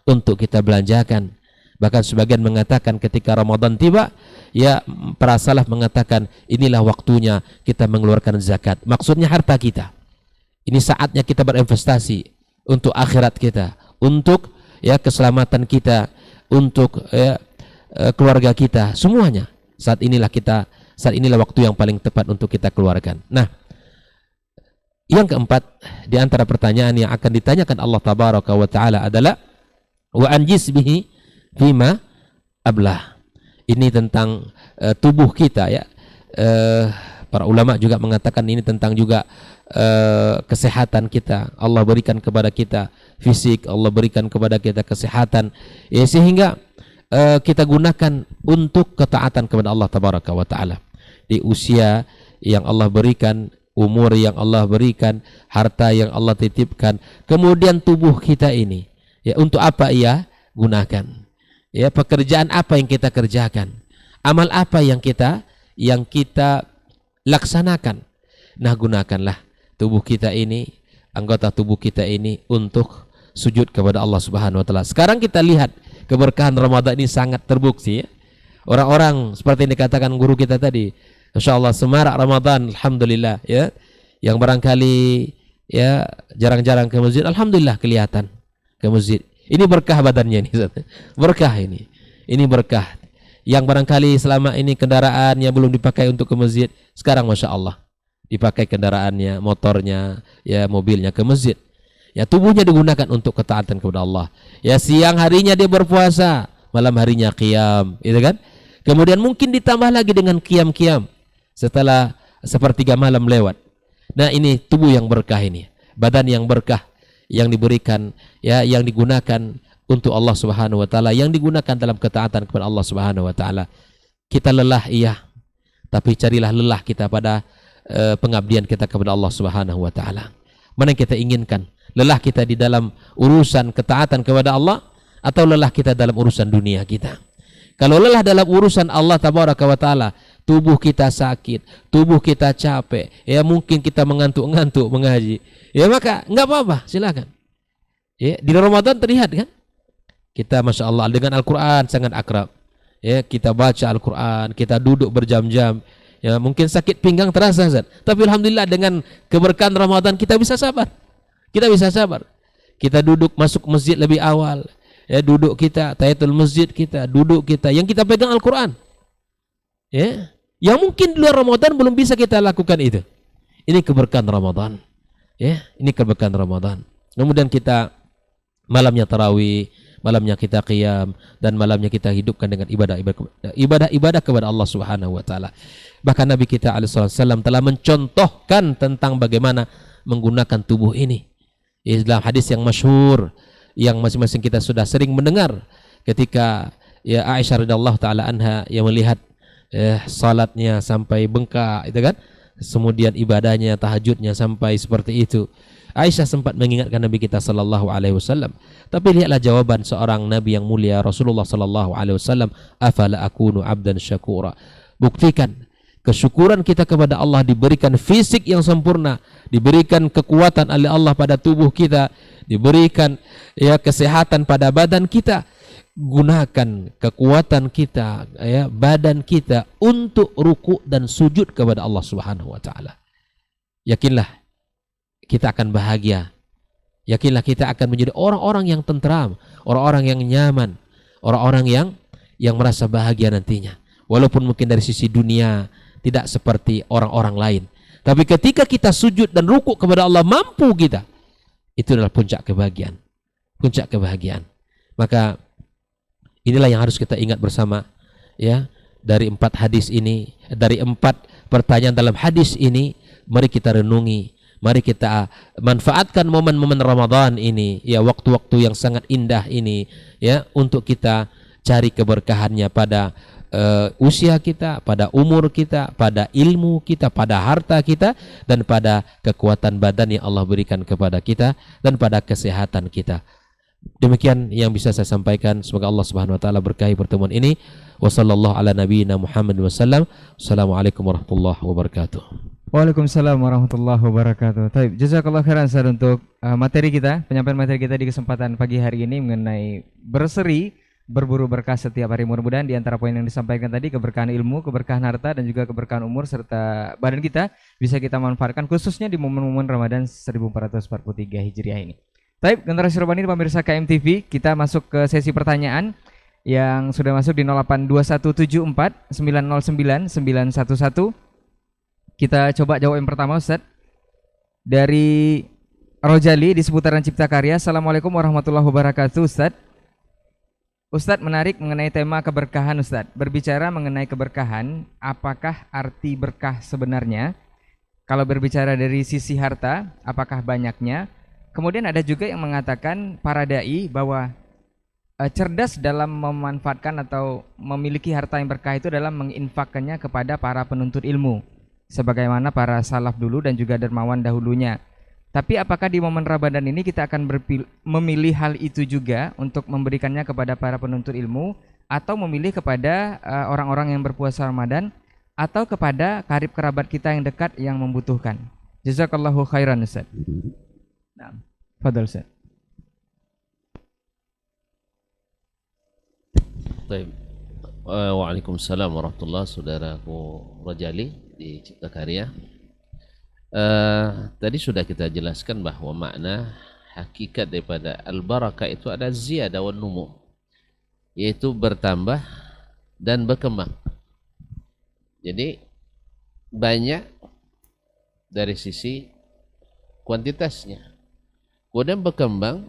untuk kita belanjakan. Bahkan sebagian mengatakan ketika Ramadan tiba, ya, para salaf mengatakan inilah waktunya kita mengeluarkan zakat. Maksudnya harta kita. Ini saatnya kita berinvestasi untuk akhirat kita, untuk, ya, keselamatan kita, untuk, ya, keluarga kita, semuanya. Saat inilah waktu yang paling tepat untuk kita keluarkan. Nah, yang keempat di antara pertanyaan yang akan ditanyakan Allah Tabaraka wa Ta'ala adalah wa anjis bihi fima ablah. Ini tentang tubuh kita, ya. Para ulama juga mengatakan ini tentang juga kesehatan kita. Allah berikan kepada kita fisik, Allah berikan kepada kita kesehatan, ya, sehingga kita gunakan untuk ketaatan kepada Allah Tabaraka wa Ta'ala. Di usia yang Allah berikan, umur yang Allah berikan, harta yang Allah titipkan, kemudian tubuh kita ini, ya, untuk apa ia gunakan, ya, pekerjaan apa yang kita kerjakan, amal apa yang kita laksanakan. Nah, gunakanlah tubuh kita ini, anggota tubuh kita ini untuk sujud kepada Allah Subhanahu wa Ta'ala. Sekarang kita lihat keberkahan Ramadan ini sangat terbukti, ya. Orang-orang seperti yang dikatakan guru kita tadi, Masya Allah, semarak Ramadan, alhamdulillah, ya. Yang barangkali, ya, jarang-jarang ke masjid, alhamdulillah kelihatan ke masjid. Ini berkah badannya ini, berkah ini berkah. Yang barangkali selama ini kendaraannya belum dipakai untuk ke masjid, sekarang Masya Allah dipakai kendaraannya, motornya, ya, mobilnya ke masjid. Ya, tubuhnya digunakan untuk ketaatan kepada Allah. Ya, siang harinya dia berpuasa, malam harinya qiyam, gitu kan? Kemudian mungkin ditambah lagi dengan qiyam-qiyam setelah sepertiga malam lewat. Nah, ini tubuh yang berkah ini, badan yang berkah yang diberikan, ya, yang digunakan untuk Allah Subhanahu wa Ta'ala, yang digunakan dalam ketaatan kepada Allah Subhanahu wa Ta'ala. Kita lelah, iya, tapi carilah lelah kita pada pengabdian kita kepada Allah Subhanahu wa Ta'ala. Mana yang kita inginkan? Lelah kita di dalam urusan ketaatan kepada Allah, atau lelah kita dalam urusan dunia kita? Kalau lelah dalam urusan Allah Tabaraka wa Ta'ala, tubuh kita sakit, tubuh kita capek, ya, mungkin kita mengantuk-ngantuk mengaji, ya, maka enggak apa-apa, silakan. Ya, di Ramadan terlihat kan? Kita Masya Allah dengan Al-Quran sangat akrab, ya, kita baca Al-Quran, kita duduk berjam-jam, ya, mungkin sakit pinggang terasa, Zat. Tapi alhamdulillah dengan keberkahan Ramadan kita bisa sabar. Kita duduk masuk masjid lebih awal, ya, duduk kita, tahiyatul masjid kita, duduk kita, yang kita pegang Al-Quran, ya, yang mungkin di luar Ramadan belum bisa kita lakukan itu. Ini keberkahan Ramadan, ya, ini keberkahan Ramadan. Kemudian kita malamnya tarawih, malamnya kita qiyam, dan malamnya kita hidupkan dengan ibadah kepada Allah Subhanahu wa Ta'ala. Bahkan Nabi kita alaihi wasallam telah mencontohkan tentang bagaimana menggunakan tubuh ini. Dalam hadis yang masyhur yang masing-masing kita sudah sering mendengar, ketika, ya, Aisyah radhiyallahu taala anha yang melihat salatnya sampai bengkak, itu kan, kemudian ibadahnya, tahajudnya sampai seperti itu. Aisyah sempat mengingatkan Nabi kita sallallahu alaihi wasallam, tapi lihatlah jawaban seorang nabi yang mulia Rasulullah sallallahu alaihi wasallam, afala akunu abdan syakura. Buktikan kesyukuran kita kepada Allah, diberikan fisik yang sempurna, diberikan kekuatan oleh Allah pada tubuh kita, diberikan, ya, kesehatan pada badan kita. Gunakan kekuatan kita, ya, badan kita untuk ruku dan sujud kepada Allah Subhanahu wa Ta'ala. Yakinlah kita akan bahagia. Yakinlah kita akan menjadi orang-orang yang tentram, orang-orang yang nyaman, orang-orang yang merasa bahagia nantinya. Walaupun mungkin dari sisi dunia tidak seperti orang-orang lain, tapi ketika kita sujud dan ruku kepada Allah, mampu kita, itu adalah puncak kebahagiaan. Maka inilah yang harus kita ingat bersama, ya, dari 4 hadis ini, dari 4 pertanyaan dalam hadis ini. Mari kita renungi, mari kita manfaatkan momen-momen Ramadan ini, ya, waktu-waktu yang sangat indah ini, ya, untuk kita cari keberkahannya pada usia kita, pada umur kita, pada ilmu kita, pada harta kita, dan pada kekuatan badan yang Allah berikan kepada kita, dan pada kesehatan kita. Demikian yang bisa saya sampaikan. Semoga Allah Subhanahu wa taala berkahi pertemuan ini. Wassallallahu ala nabiyyina Muhammad wasallam. Assalamualaikum warahmatullahi wabarakatuh. Waalaikumsalam warahmatullahi wabarakatuh. Taib, jazakallah khairan Ustaz untuk materi kita, penyampaian materi kita di kesempatan pagi hari ini mengenai berseri, berburu berkah setiap hari. Mudah-mudahan di antara poin yang disampaikan tadi, keberkahan ilmu, keberkahan harta, dan juga keberkahan umur serta badan kita bisa kita manfaatkan khususnya di momen-momen Ramadan 1443 Hijriah ini. Taib, generasi Robani pemirsa KMTV, kita masuk ke sesi pertanyaan yang sudah masuk di 082174 909 911. Kita coba jawab yang pertama, Ustaz. Dari Rojali di seputaran Cipta Karya. Assalamualaikum warahmatullahi wabarakatuh, Ustaz. Ustaz, menarik mengenai tema keberkahan, Ustaz. Berbicara mengenai keberkahan, apakah arti berkah sebenarnya? Kalau berbicara dari sisi harta, apakah banyaknya? Kemudian ada juga yang mengatakan para dai bahwa cerdas dalam memanfaatkan atau memiliki harta yang berkah itu dalam menginfakkannya kepada para penuntut ilmu, sebagaimana para salaf dulu dan juga dermawan dahulunya. Tapi apakah di momen Ramadan ini kita akan memilih hal itu juga untuk memberikannya kepada para penuntut ilmu, atau memilih kepada orang-orang yang berpuasa Ramadan, atau kepada karib kerabat kita yang dekat yang membutuhkan? Jazakallahu khairan, Ustaz. Nah, fadhal, Ustaz. Baik. Waalaikumsalam warahmatullahi wabarakatuh, saudaraku Rojali di Cipta Karya. Tadi sudah kita jelaskan bahwa makna hakikat daripada al-barakah itu ada ziyadah wan numu, yaitu bertambah dan berkembang. Jadi banyak dari sisi kuantitasnya, kemudian berkembang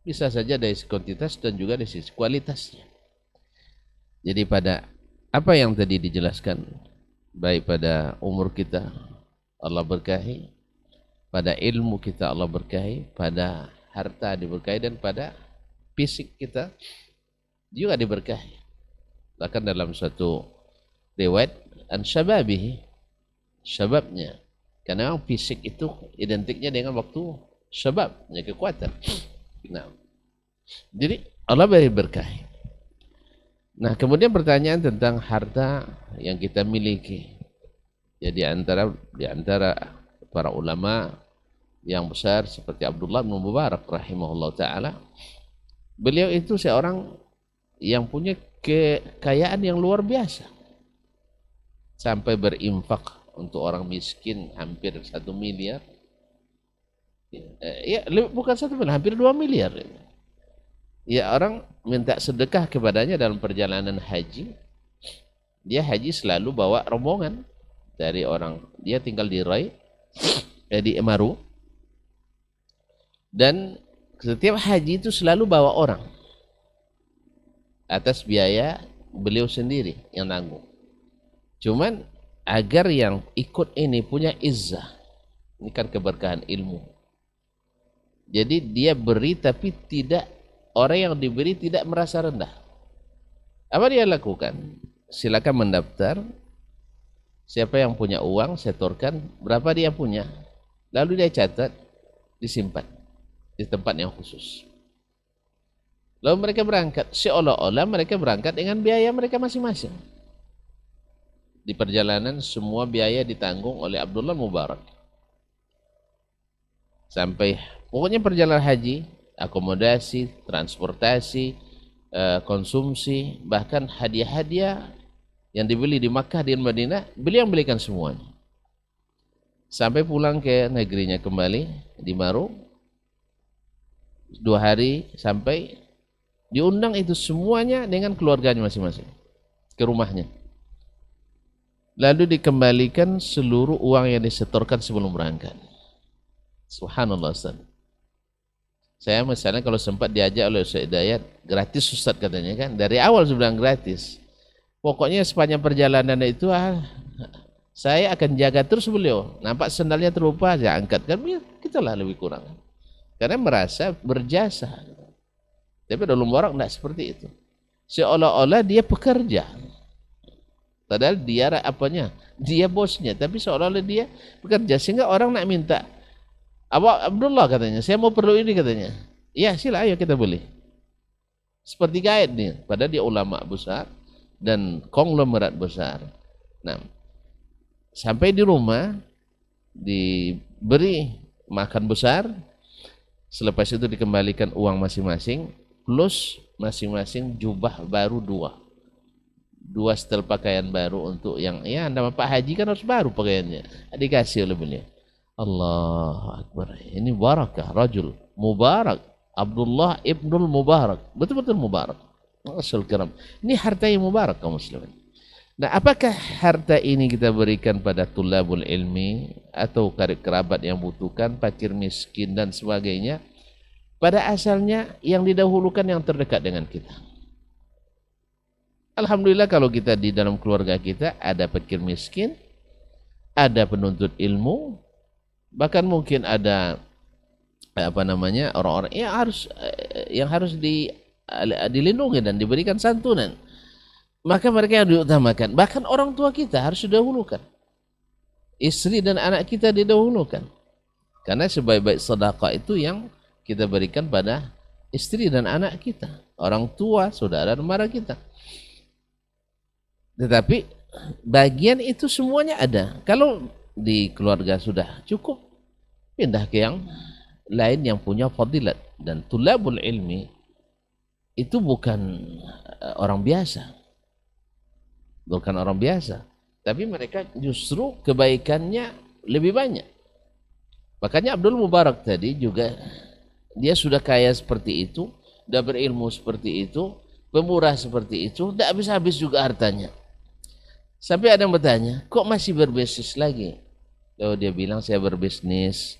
bisa saja dari sisi kuantitas dan juga dari sisi kualitasnya. Jadi pada apa yang tadi dijelaskan, baik pada umur kita Allah berkahi, pada ilmu kita Allah berkahi, pada harta diberkahi, dan pada fisik kita juga diberkahi. Bahkan dalam suatu riwayat an syababihi, syababnya, karena fisik itu identiknya dengan waktu syababnya, kekuatan. Nah, jadi Allah beri berkahi. Nah, kemudian pertanyaan tentang harta yang kita miliki. Jadi di antara para ulama yang besar seperti Abdullah bin Mubarak rahimahullah ta'ala, beliau itu seorang yang punya kekayaan yang luar biasa, sampai berinfak untuk orang miskin hampir 1 miliar. Ya, bukan 1 miliar, hampir 2 miliar. Ya, orang minta sedekah kepadanya dalam perjalanan haji. Dia haji selalu bawa rombongan dari orang, dia tinggal di Rai, di Emaru, dan setiap haji itu selalu bawa orang atas biaya beliau sendiri yang nanggung. Cuman agar yang ikut ini punya izzah, ini kan keberkahan ilmu, jadi dia beri tapi tidak, orang yang diberi tidak merasa rendah. Apa dia lakukan? Silakan mendaftar, siapa yang punya uang setorkan berapa dia punya, lalu dia catat, disimpan di tempat yang khusus. Lalu mereka berangkat, seolah-olah mereka berangkat dengan biaya mereka masing-masing. Di perjalanan semua biaya ditanggung oleh Abdullah Mubarak. Sampai pokoknya perjalanan haji, akomodasi, transportasi, konsumsi, bahkan hadiah-hadiah yang dibeli di Makkah, di Madinah, beliau yang belikan semuanya. Sampai pulang ke negerinya kembali di Maru, 2 hari sampai diundang itu semuanya dengan keluarganya masing-masing ke rumahnya. Lalu dikembalikan seluruh uang yang disetorkan sebelum berangkat. Subhanallah, Ustaz. Saya misalnya kalau sempat diajak oleh Ustaz Hidayat, gratis Ustaz katanya kan, dari awal sudah gratis. Pokoknya sepanjang perjalanan itu saya akan jaga terus beliau. Nampak sendalnya terlupa, saya angkatkan, ya gitulah lebih kurang. Karena merasa berjasa. Tapi dalam orang tidak seperti itu. Seolah-olah dia pekerja. Padahal dia apanya? Dia bosnya, tapi seolah-olah dia bekerja sehingga orang nak minta. Abdullah katanya, saya mau perlu ini katanya. Ya sila, ayo kita beli. Seperti guide nih, padahal dia ulama besar dan konglomerat besar. Nah, sampai di rumah diberi makan besar, selepas itu dikembalikan uang masing-masing plus masing-masing jubah baru dua setel pakaian baru untuk yang ya nama Pak Haji kan harus baru pakaiannya, dikasih oleh beliau. Allahu Akbar, ini barakah, rajul mubarak, Abdullah ibnul Mubarak, betul-betul mubarak. Rasul kiram, ini harta yang mubarak kaum muslimin. Nah, apakah harta ini kita berikan pada tulabul ilmi atau karib kerabat yang butuhkan, fakir miskin dan sebagainya? Pada asalnya yang didahulukan yang terdekat dengan kita. Alhamdulillah kalau kita di dalam keluarga kita ada fakir miskin, ada penuntut ilmu, bahkan mungkin ada orang-orang yang harus dilindungi dan diberikan santunan. Maka mereka yang diutamakan. Bahkan orang tua kita harus didahulukan. Istri dan anak kita didahulukan. Karena sebaik-baik sedekah itu yang kita berikan pada istri dan anak kita, orang tua, saudara dan mara kita. Tetapi bagian itu semuanya ada. Kalau di keluarga sudah cukup, pindah ke yang lain yang punya fadilat. Dan tulabul ilmi itu bukan orang biasa. Bukan orang biasa. Tapi mereka justru kebaikannya lebih banyak. Makanya Abdul Mubarak tadi juga, dia sudah kaya seperti itu, sudah berilmu seperti itu, pemurah seperti itu, tidak habis-habis juga hartanya. Sampai ada yang bertanya, kok masih berbisnis lagi? Lalu dia bilang, saya berbisnis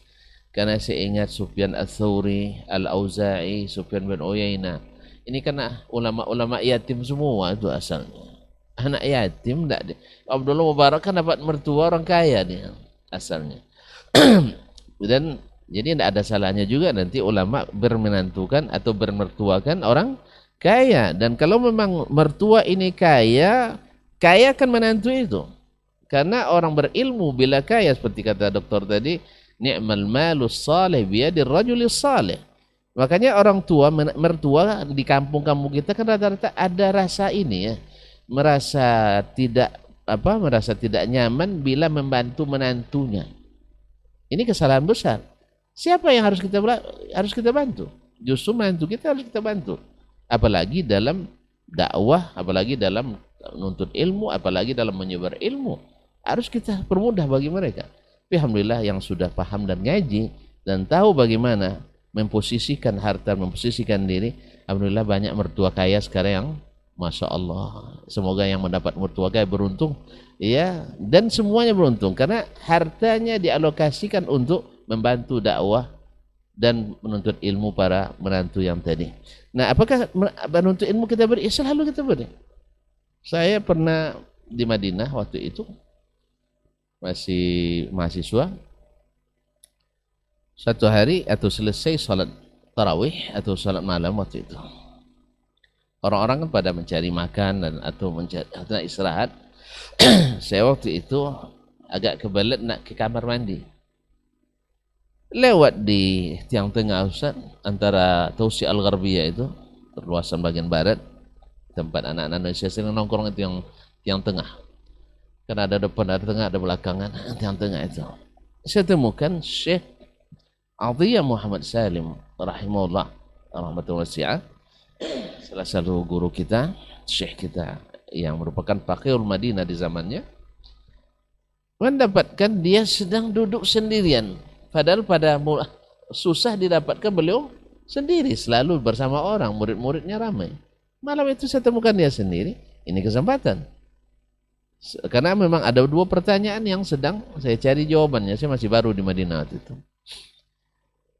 karena saya ingat Sufyan Ats-Tsauri, Al-Auza'i, Sufyan bin Uyainah. Ini karena ulama-ulama yatim semua itu asalnya. Anak yatim tidak. Abdullah Mubarak kan dapat mertua orang kaya dia asalnya. Dan jadi tidak ada salahnya juga nanti ulama bermenantukan atau bermertuakan orang kaya. Dan kalau memang mertua ini kaya kan menantu itu. Karena orang berilmu bila kaya, seperti kata doktor tadi, ni'mal malus salih biyadir rajulis salih. Makanya orang tua, mertua di kampung-kampung kita kan rata-rata ada rasa ini ya, merasa tidak nyaman bila membantu menantunya. Ini kesalahan besar. Siapa yang harus kita bantu? Justru menantu kita harus kita bantu. Apalagi dalam dakwah, apalagi dalam menuntut ilmu, apalagi dalam menyebar ilmu. Harus kita permudah bagi mereka. Tapi alhamdulillah yang sudah paham dan ngaji dan tahu bagaimana memposisikan harta, memposisikan diri, alhamdulillah banyak mertua kaya sekarang yang Masya Allah. Semoga yang mendapat mertua kaya beruntung, ya, dan semuanya beruntung karena hartanya dialokasikan untuk membantu dakwah dan menuntut ilmu para menantu yang tadi. Nah, apakah menuntut ilmu kita beri? Ya, selalu kita beri. Saya pernah di Madinah waktu itu masih mahasiswa. Satu hari atau selesai salat tarawih atau salat malam waktu itu, orang-orang kan pada mencari makan dan atau mencari istirahat. Saya waktu itu agak kebelet nak ke kamar mandi. Lewat di tiang tengah Ustaz, antara Tausi Al-Gharbiyah itu, perluasan bagian barat, tempat anak-anak Indonesia sering nongkrong itu yang tiang tengah. Kan ada depan, ada tengah, ada belakangan, tiang tengah itu. Saya temukan Syekh Atiyah Muhammad Salim rahimahullah rahmatullah wasi'ah, salah satu guru kita, syekh kita yang merupakan faqihul Madinah di zamannya, mendapatkan dia sedang duduk sendirian. Padahal pada susah didapatkan beliau sendiri, selalu bersama orang, murid-muridnya ramai. Malam itu saya temukan dia sendiri. Ini kesempatan. Karena memang ada dua pertanyaan yang sedang saya cari jawabannya. Saya masih baru di Madinah waktu itu.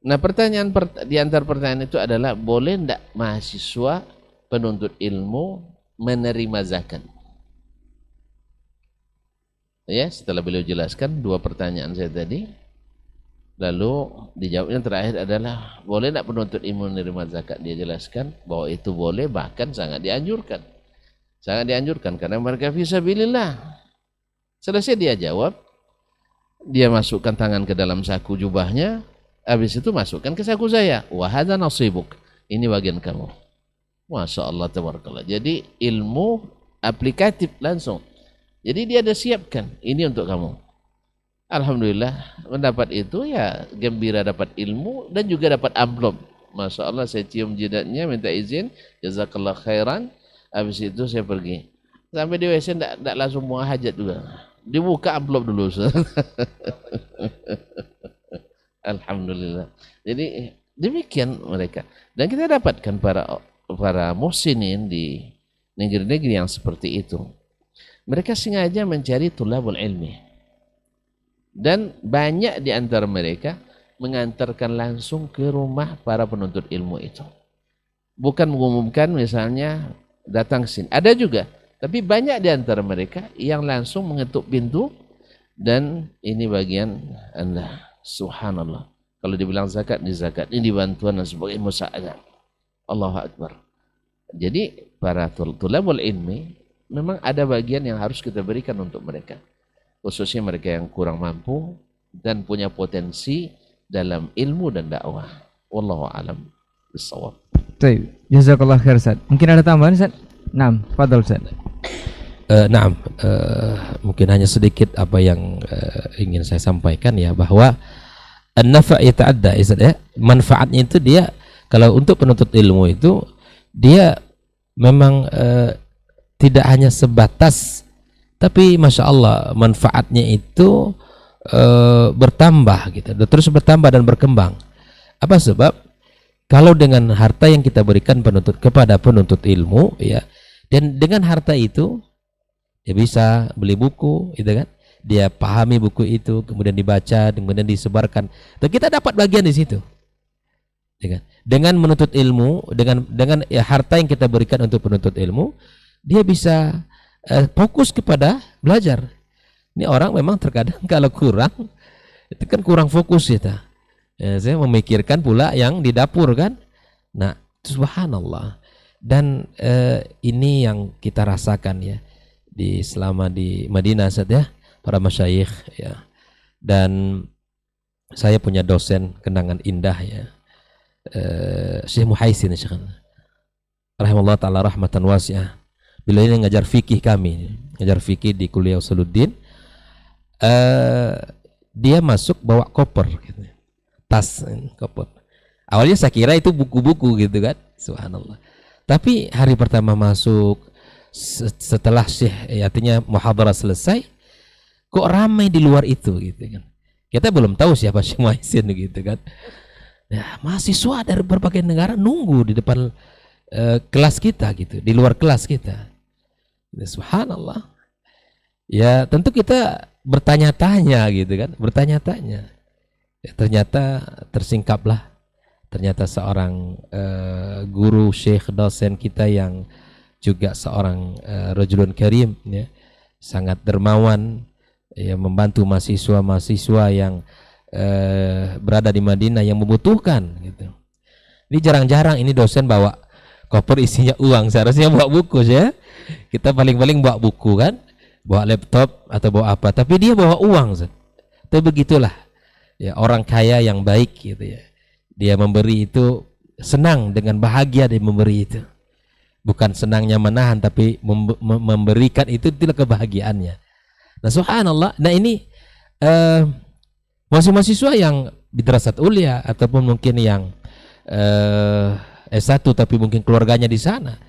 Nah, pertanyaan di antara pertanyaan itu adalah, boleh tidak mahasiswa penuntut ilmu menerima zakat? Ya, setelah beliau jelaskan dua pertanyaan saya tadi, lalu dijawabnya terakhir adalah, boleh tidak penuntut ilmu menerima zakat? Dia jelaskan bahwa itu boleh, bahkan sangat dianjurkan. Sangat dianjurkan karena mereka fisabilillah. Selesai dia jawab, dia masukkan tangan ke dalam saku jubahnya, habis itu masukkan ke saku saya. Wa hadza nasibuk. Ini bagian kamu. Masya Allah tabarakallah. Jadi ilmu aplikatif langsung. Jadi dia ada siapkan, ini untuk kamu. Alhamdulillah mendapat itu ya gembira dapat ilmu dan juga dapat amplop. Masya Allah saya cium jidatnya minta izin, jazakallah khairan. Habis itu saya pergi. Sampai di WC tidak langsung buang hajat juga. Dibuka amplop dulu. Alhamdulillah. Jadi demikian mereka. Dan kita dapatkan para muhsinin di negeri-negeri yang seperti itu. Mereka sengaja mencari tulabul ilmi. Dan banyak di antara mereka mengantarkan langsung ke rumah para penuntut ilmu itu. Bukan mengumumkan misalnya datang sini. Ada juga, tapi banyak di antara mereka yang langsung mengetuk pintu dan ini bagian Anda. Subhanallah. Kalau dibilang zakat, ini zakat. Ini bantuan dan sebagai musa'adah. Allahu Akbar. Jadi para tulabul ilmi memang ada bagian yang harus kita berikan untuk mereka. Khususnya mereka yang kurang mampu dan punya potensi dalam ilmu dan dakwah. Wallahu a'lam bishawab. Baik, jazakallah khair Ustaz. Mungkin ada tambahan Ustaz? Naam, fadhal Ustaz. Naam, mungkin hanya sedikit apa yang ingin saya sampaikan ya, bahwa an-nafa' yata'adda ya, manfaatnya itu dia kalau untuk penuntut ilmu itu dia memang tidak hanya sebatas, tapi masya Allah manfaatnya itu bertambah gitu, terus bertambah dan berkembang. Apa sebab? Kalau dengan harta yang kita berikan kepada penuntut ilmu ya, dan dengan harta itu dia bisa beli buku, gitu kan? Dia pahami buku itu, kemudian dibaca, kemudian disebarkan. Dan kita dapat bagian di situ. Dengan menuntut ilmu, dengan ya, harta yang kita berikan untuk penuntut ilmu, dia bisa fokus kepada belajar. Ini orang memang terkadang kalau kurang, itu kan kurang fokus ya. Saya memikirkan pula yang di dapur kan. Nah, subhanallah. Dan ini yang kita rasakan ya selama di Madinah ya, para masyayikh ya. Dan saya punya dosen kenangan indah ya, Syekh Muhaisin rahimahullah ta'ala rahmatan wasi'ah. Beliau ini ngajar fikih kami, ngajar fikih di Kuliah Usuluddin. Dia masuk bawa koper gitu. Tas koper. Awalnya saya kira itu buku-buku gitu kan, subhanallah. Tapi hari pertama masuk, setelah Syekh artinya muhadarah selesai, kok ramai di luar itu gitu kan. Kita belum tahu siapa Syekh Muhaisin gitu kan. Ya, mahasiswa dari berbagai negara nunggu di depan kelas kita gitu, di luar kelas kita. Ya, subhanallah. Ya tentu kita bertanya-tanya gitu kan, bertanya-tanya. Ya, ternyata tersingkaplah, ternyata seorang guru syekh dosen kita yang juga seorang rajulun karim ya, sangat dermawan ya, membantu mahasiswa-mahasiswa yang berada di Madinah yang membutuhkan gitu. Ini jarang-jarang ini dosen bawa koper isinya uang, seharusnya bawa buku ya. Kita paling-paling bawa buku kan, bawa laptop atau bawa apa, tapi dia bawa uang. Tapi begitulah ya, orang kaya yang baik gitu ya. Dia memberi itu senang, dengan bahagia dia memberi itu. Bukan senangnya menahan, tapi memberikan itu itulah kebahagiaannya. Nah subhanallah. Nah ini mahasiswa yang di Madrasat Ulia ataupun mungkin yang S1 tapi mungkin keluarganya di sana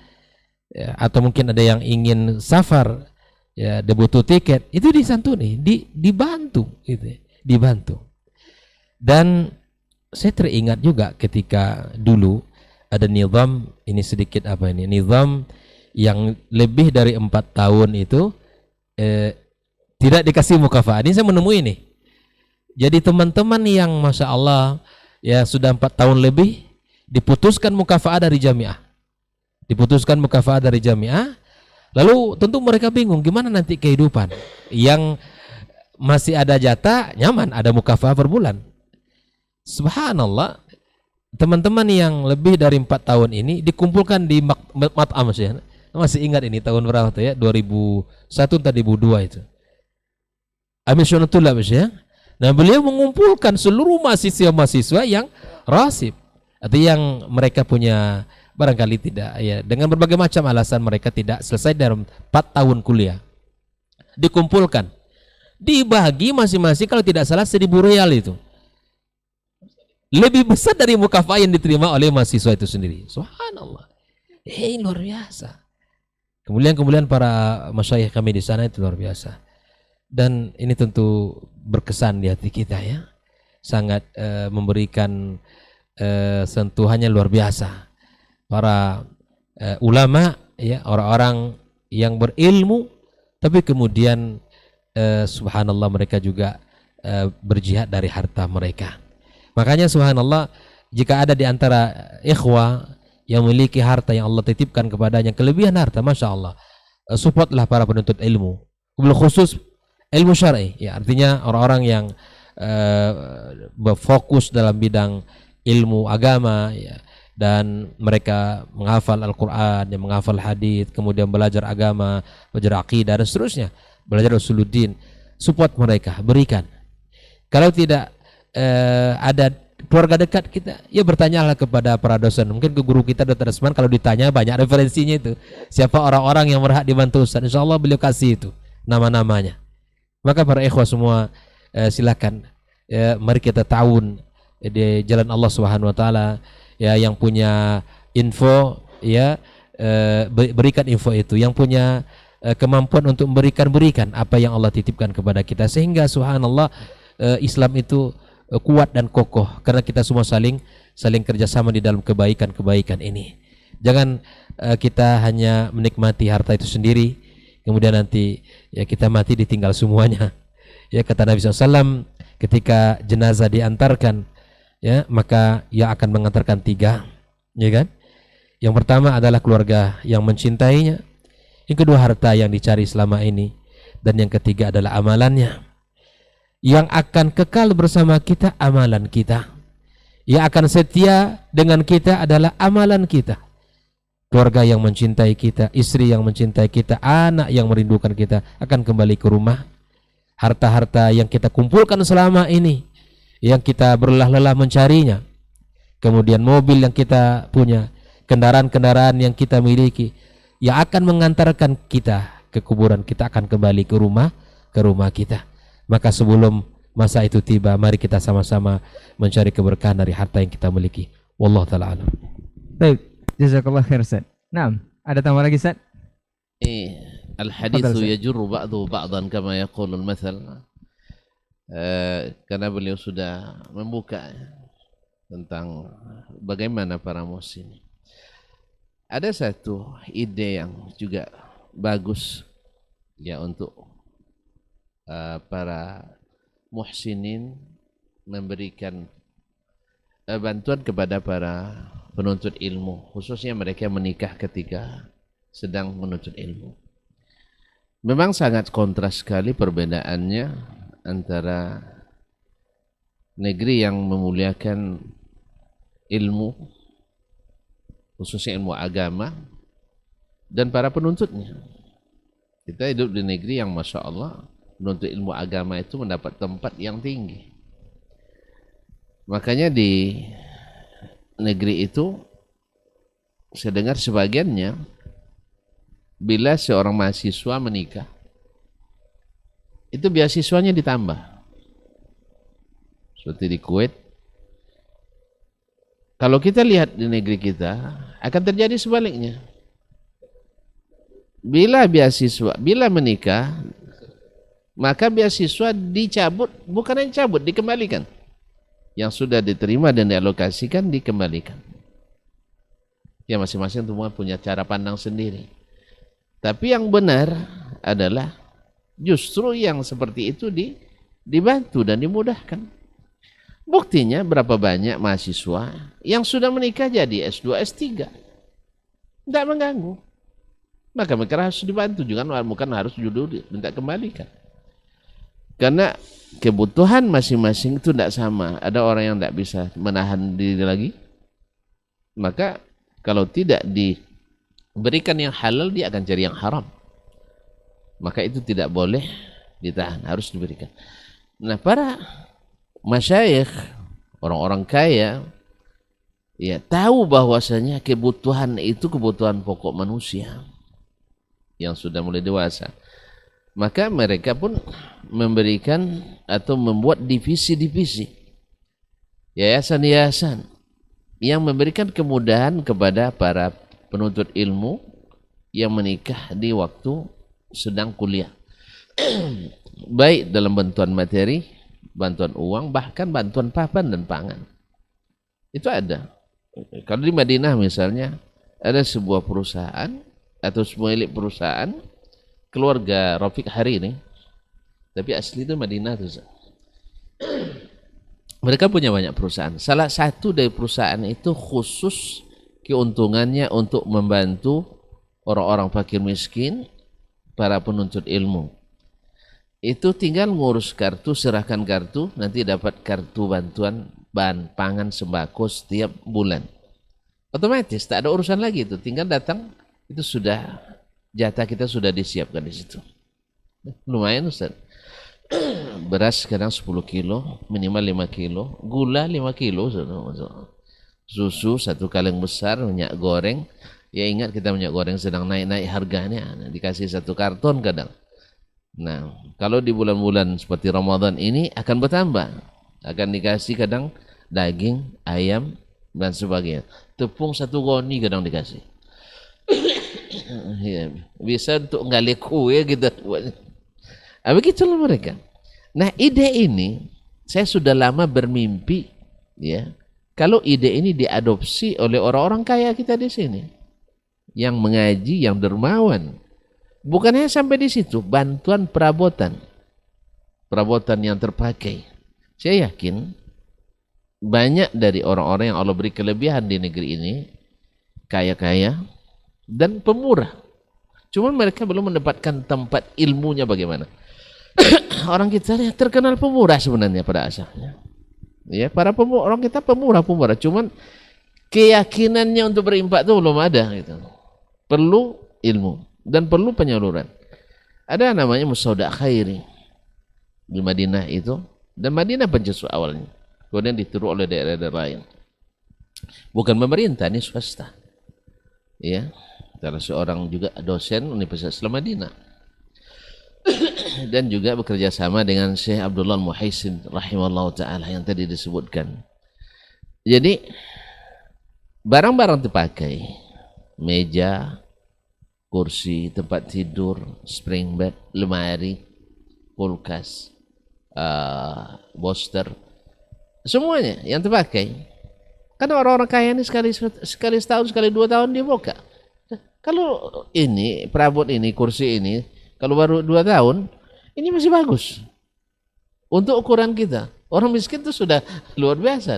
ya, atau mungkin ada yang ingin safar ya, dia butuh tiket, itu disantuni, dibantu gitu ya, dibantu. Dan saya teringat juga ketika dulu ada nizam, ini sedikit apa ini, nizam yang lebih dari 4 tahun itu tidak dikasih mukafa'ah. Ini saya menemui ini. Jadi teman-teman yang masya Allah ya sudah 4 tahun lebih diputuskan mukafa'ah dari jamiah, diputuskan mukafa'ah dari jamiah. Lalu tentu mereka bingung gimana nanti kehidupan. Yang masih ada jatah nyaman, ada mukafa'ah per bulan. Subhanallah, teman-teman yang lebih dari 4 tahun ini dikumpulkan di mat'am Masih ingat ini tahun berapa tuh ya? 2001 atau 2002 itu. Amir Syunatullah ya. Nah, beliau mengumpulkan seluruh mahasiswa yang rasib atau yang mereka punya barangkali tidak ya dengan berbagai macam alasan mereka tidak selesai dalam 4 tahun kuliah. Dikumpulkan, dibagi masing-masing kalau tidak salah 1.000 real itu. Lebih besar dari mukafah yang diterima oleh mahasiswa itu sendiri. Subhanallah. Luar biasa. Kemuliaan para masyayikh kami di sana itu luar biasa. Dan ini tentu berkesan di hati kita ya. Sangat memberikan sentuhannya luar biasa. Para ulama ya, orang-orang yang berilmu tapi kemudian subhanallah mereka juga berjihad dari harta mereka. Makanya subhanallah, jika ada di antara ikhwah yang memiliki harta yang Allah titipkan kepadanya, kelebihan harta, masya Allah, supportlah para penuntut ilmu, khusus ilmu syar'i. Ya, artinya orang-orang yang berfokus dalam bidang ilmu agama, ya, dan mereka menghafal Al-Quran, yang menghafal hadis, kemudian belajar agama, belajar akidah dan seterusnya, belajar usuluddin. Support mereka, berikan. Kalau tidak ada keluarga dekat kita, ya bertanyalah kepada para dosen. Mungkin ke guru kita Dr. Asman, kalau ditanya banyak referensinya itu. Siapa orang-orang yang berhak dibantu Ustaz, insya Allah beliau kasih itu nama-namanya. Maka para ikhwah semua silakan, mari kita ta'awun di jalan Allah Subhanahu wa taala. Ya, yang punya info ya berikan info itu, yang punya kemampuan untuk berikan apa yang Allah titipkan kepada kita, sehingga subhanallah Islam itu kuat dan kokoh karena kita semua saling kerjasama di dalam kebaikan ini. Jangan kita hanya menikmati harta itu sendiri, kemudian nanti ya kita mati ditinggal semuanya. Ya, kata Nabi SAW, ketika jenazah diantarkan, ya maka ia akan mengantarkan 3, ya kan? Yang pertama adalah keluarga yang mencintainya, yang kedua harta yang dicari selama ini, dan yang ketiga adalah amalannya. Yang akan kekal bersama kita amalan kita, yang akan setia dengan kita adalah amalan kita. Keluarga yang mencintai kita, istri yang mencintai kita, anak yang merindukan kita akan kembali ke rumah. Harta-harta yang kita kumpulkan selama ini, yang kita berlelah-lelah mencarinya, kemudian mobil yang kita punya, kendaraan-kendaraan yang kita miliki, yang akan mengantarkan kita ke kuburan, kita akan kembali ke rumah kita. Maka sebelum masa itu tiba, mari kita sama-sama mencari keberkahan dari harta yang kita miliki. Wallahu ta'ala alam. Baik, jazakallah khair Ustaz. Naam, ada tambah lagi Ustaz? Al-hadithu yajurru ba'du ba'dan kama yaqulul mathal. Karena beliau sudah membuka tentang bagaimana para muhsin. Ada satu ide yang juga bagus ya untuk para muhsinin memberikan bantuan kepada para penuntut ilmu, khususnya mereka menikah ketika sedang menuntut ilmu. Memang sangat kontras sekali perbedaannya antara negeri yang memuliakan ilmu, khususnya ilmu agama, dan para penuntutnya. Kita hidup di negeri yang masya Allah menuntut ilmu agama itu mendapat tempat yang tinggi. Makanya di negeri itu saya dengar sebagiannya, bila seorang mahasiswa menikah, itu beasiswanya ditambah. Seperti di Kuwait. Kalau kita lihat di negeri kita, akan terjadi sebaliknya. Bila menikah, maka beasiswa dicabut, bukan yang dicabut, dikembalikan. Yang sudah diterima dan dialokasikan dikembalikan. Ya, masing-masing semua punya cara pandang sendiri. Tapi yang benar adalah justru yang seperti itu dibantu dan dimudahkan. Buktinya berapa banyak mahasiswa yang sudah menikah jadi S2, S3. Tidak mengganggu. Maka mereka harus dibantu juga, bukan harus judul minta kembalikan. Karena kebutuhan masing-masing itu tidak sama. Ada orang yang tidak bisa menahan diri lagi. Maka kalau tidak berikan yang halal, dia akan cari yang haram. Maka itu tidak boleh ditahan, harus diberikan. Nah, para masyayikh, orang-orang kaya, ya tahu bahwasanya kebutuhan itu kebutuhan pokok manusia yang sudah mulai dewasa. Maka mereka pun memberikan atau membuat divisi-divisi, yayasan-yayasan yang memberikan kemudahan kepada para penuntut ilmu yang menikah di waktu sedang kuliah. Baik dalam bantuan materi, bantuan uang, bahkan bantuan papan dan pangan. Itu ada. Kalau di Madinah misalnya, ada sebuah perusahaan atau pemilik perusahaan, keluarga Rafiq hari ini, tapi asli itu Madinah tuh. Mereka punya banyak perusahaan. Salah satu dari perusahaan itu khusus keuntungannya untuk membantu orang-orang fakir miskin, para penuntut ilmu. Itu tinggal ngurus kartu, serahkan kartu, nanti dapat kartu bantuan bahan pangan sembako setiap bulan. Otomatis tak ada urusan lagi itu, tinggal datang, itu sudah jatah kita sudah disiapkan di situ. Lumayan Ustaz. Beras sekarang 10 kilo, minimal 5 kilo, gula 5 kilo, susu 1 kaleng besar, minyak goreng. Ya ingat kita minyak goreng sedang naik-naik harganya, dikasih 1 karton kadang. Nah, kalau di bulan-bulan seperti Ramadan ini akan bertambah. Akan dikasih kadang daging, ayam, dan sebagainya. Tepung 1 goni kadang dikasih. Ya, bisa untuk ngali kue gitu. Begitulah mereka. Nah, ide ini saya sudah lama bermimpi, ya. Kalau ide ini diadopsi oleh orang-orang kaya kita di sini, yang mengaji, yang dermawan. Bukannya sampai di situ, bantuan perabotan yang terpakai. Saya yakin banyak dari orang-orang yang Allah beri kelebihan di negeri ini, kaya-kaya dan pemurah. Cuma mereka belum mendapatkan tempat ilmunya bagaimana. Orang kita terkenal pemurah sebenarnya pada asalnya. Ya, para orang kita pemurah. Cuman keyakinannya untuk berimpak itu belum ada gitu. Perlu ilmu dan perlu penyaluran. Ada namanya Musauda Khairi di Madinah itu, dan Madinah pencetus awalnya. Kemudian ditiru oleh daerah-daerah lain. Bukan pemerintah, ini swasta. Ya, salah seorang juga dosen Universitas Islam Madinah. Dan juga bekerja sama dengan Syekh Abdullah Muhaisin rahimahullah ta'ala yang tadi disebutkan. Jadi barang-barang terpakai, meja, kursi, tempat tidur, spring bed, lemari, kulkas, bolster, semuanya yang terpakai. Karena orang-orang kaya ini sekali setahun, sekali 2 tahun dia buka. Kalau ini perabot ini, kursi ini, kalau baru 2 tahun, ini masih bagus untuk ukuran kita. Orang miskin itu sudah luar biasa.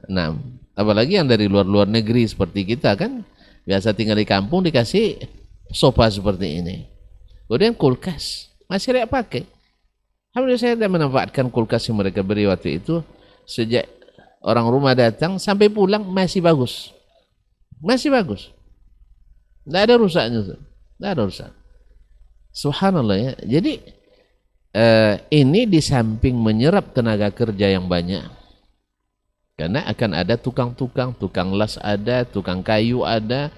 Nah, apalagi yang dari luar negeri seperti kita kan, biasa tinggal di kampung dikasih sofa seperti ini. Kemudian kulkas masih layak pakai. Alhamdulillah saya sudah memanfaatkan kulkas yang mereka beri waktu itu. Sejak orang rumah datang sampai pulang masih bagus. Masih bagus. Tidak ada rusaknya. Tidak ada rusak. Subhanallah ya. Jadi ini di samping menyerap tenaga kerja yang banyak. Karena akan ada tukang-tukang, tukang las ada, tukang kayu ada,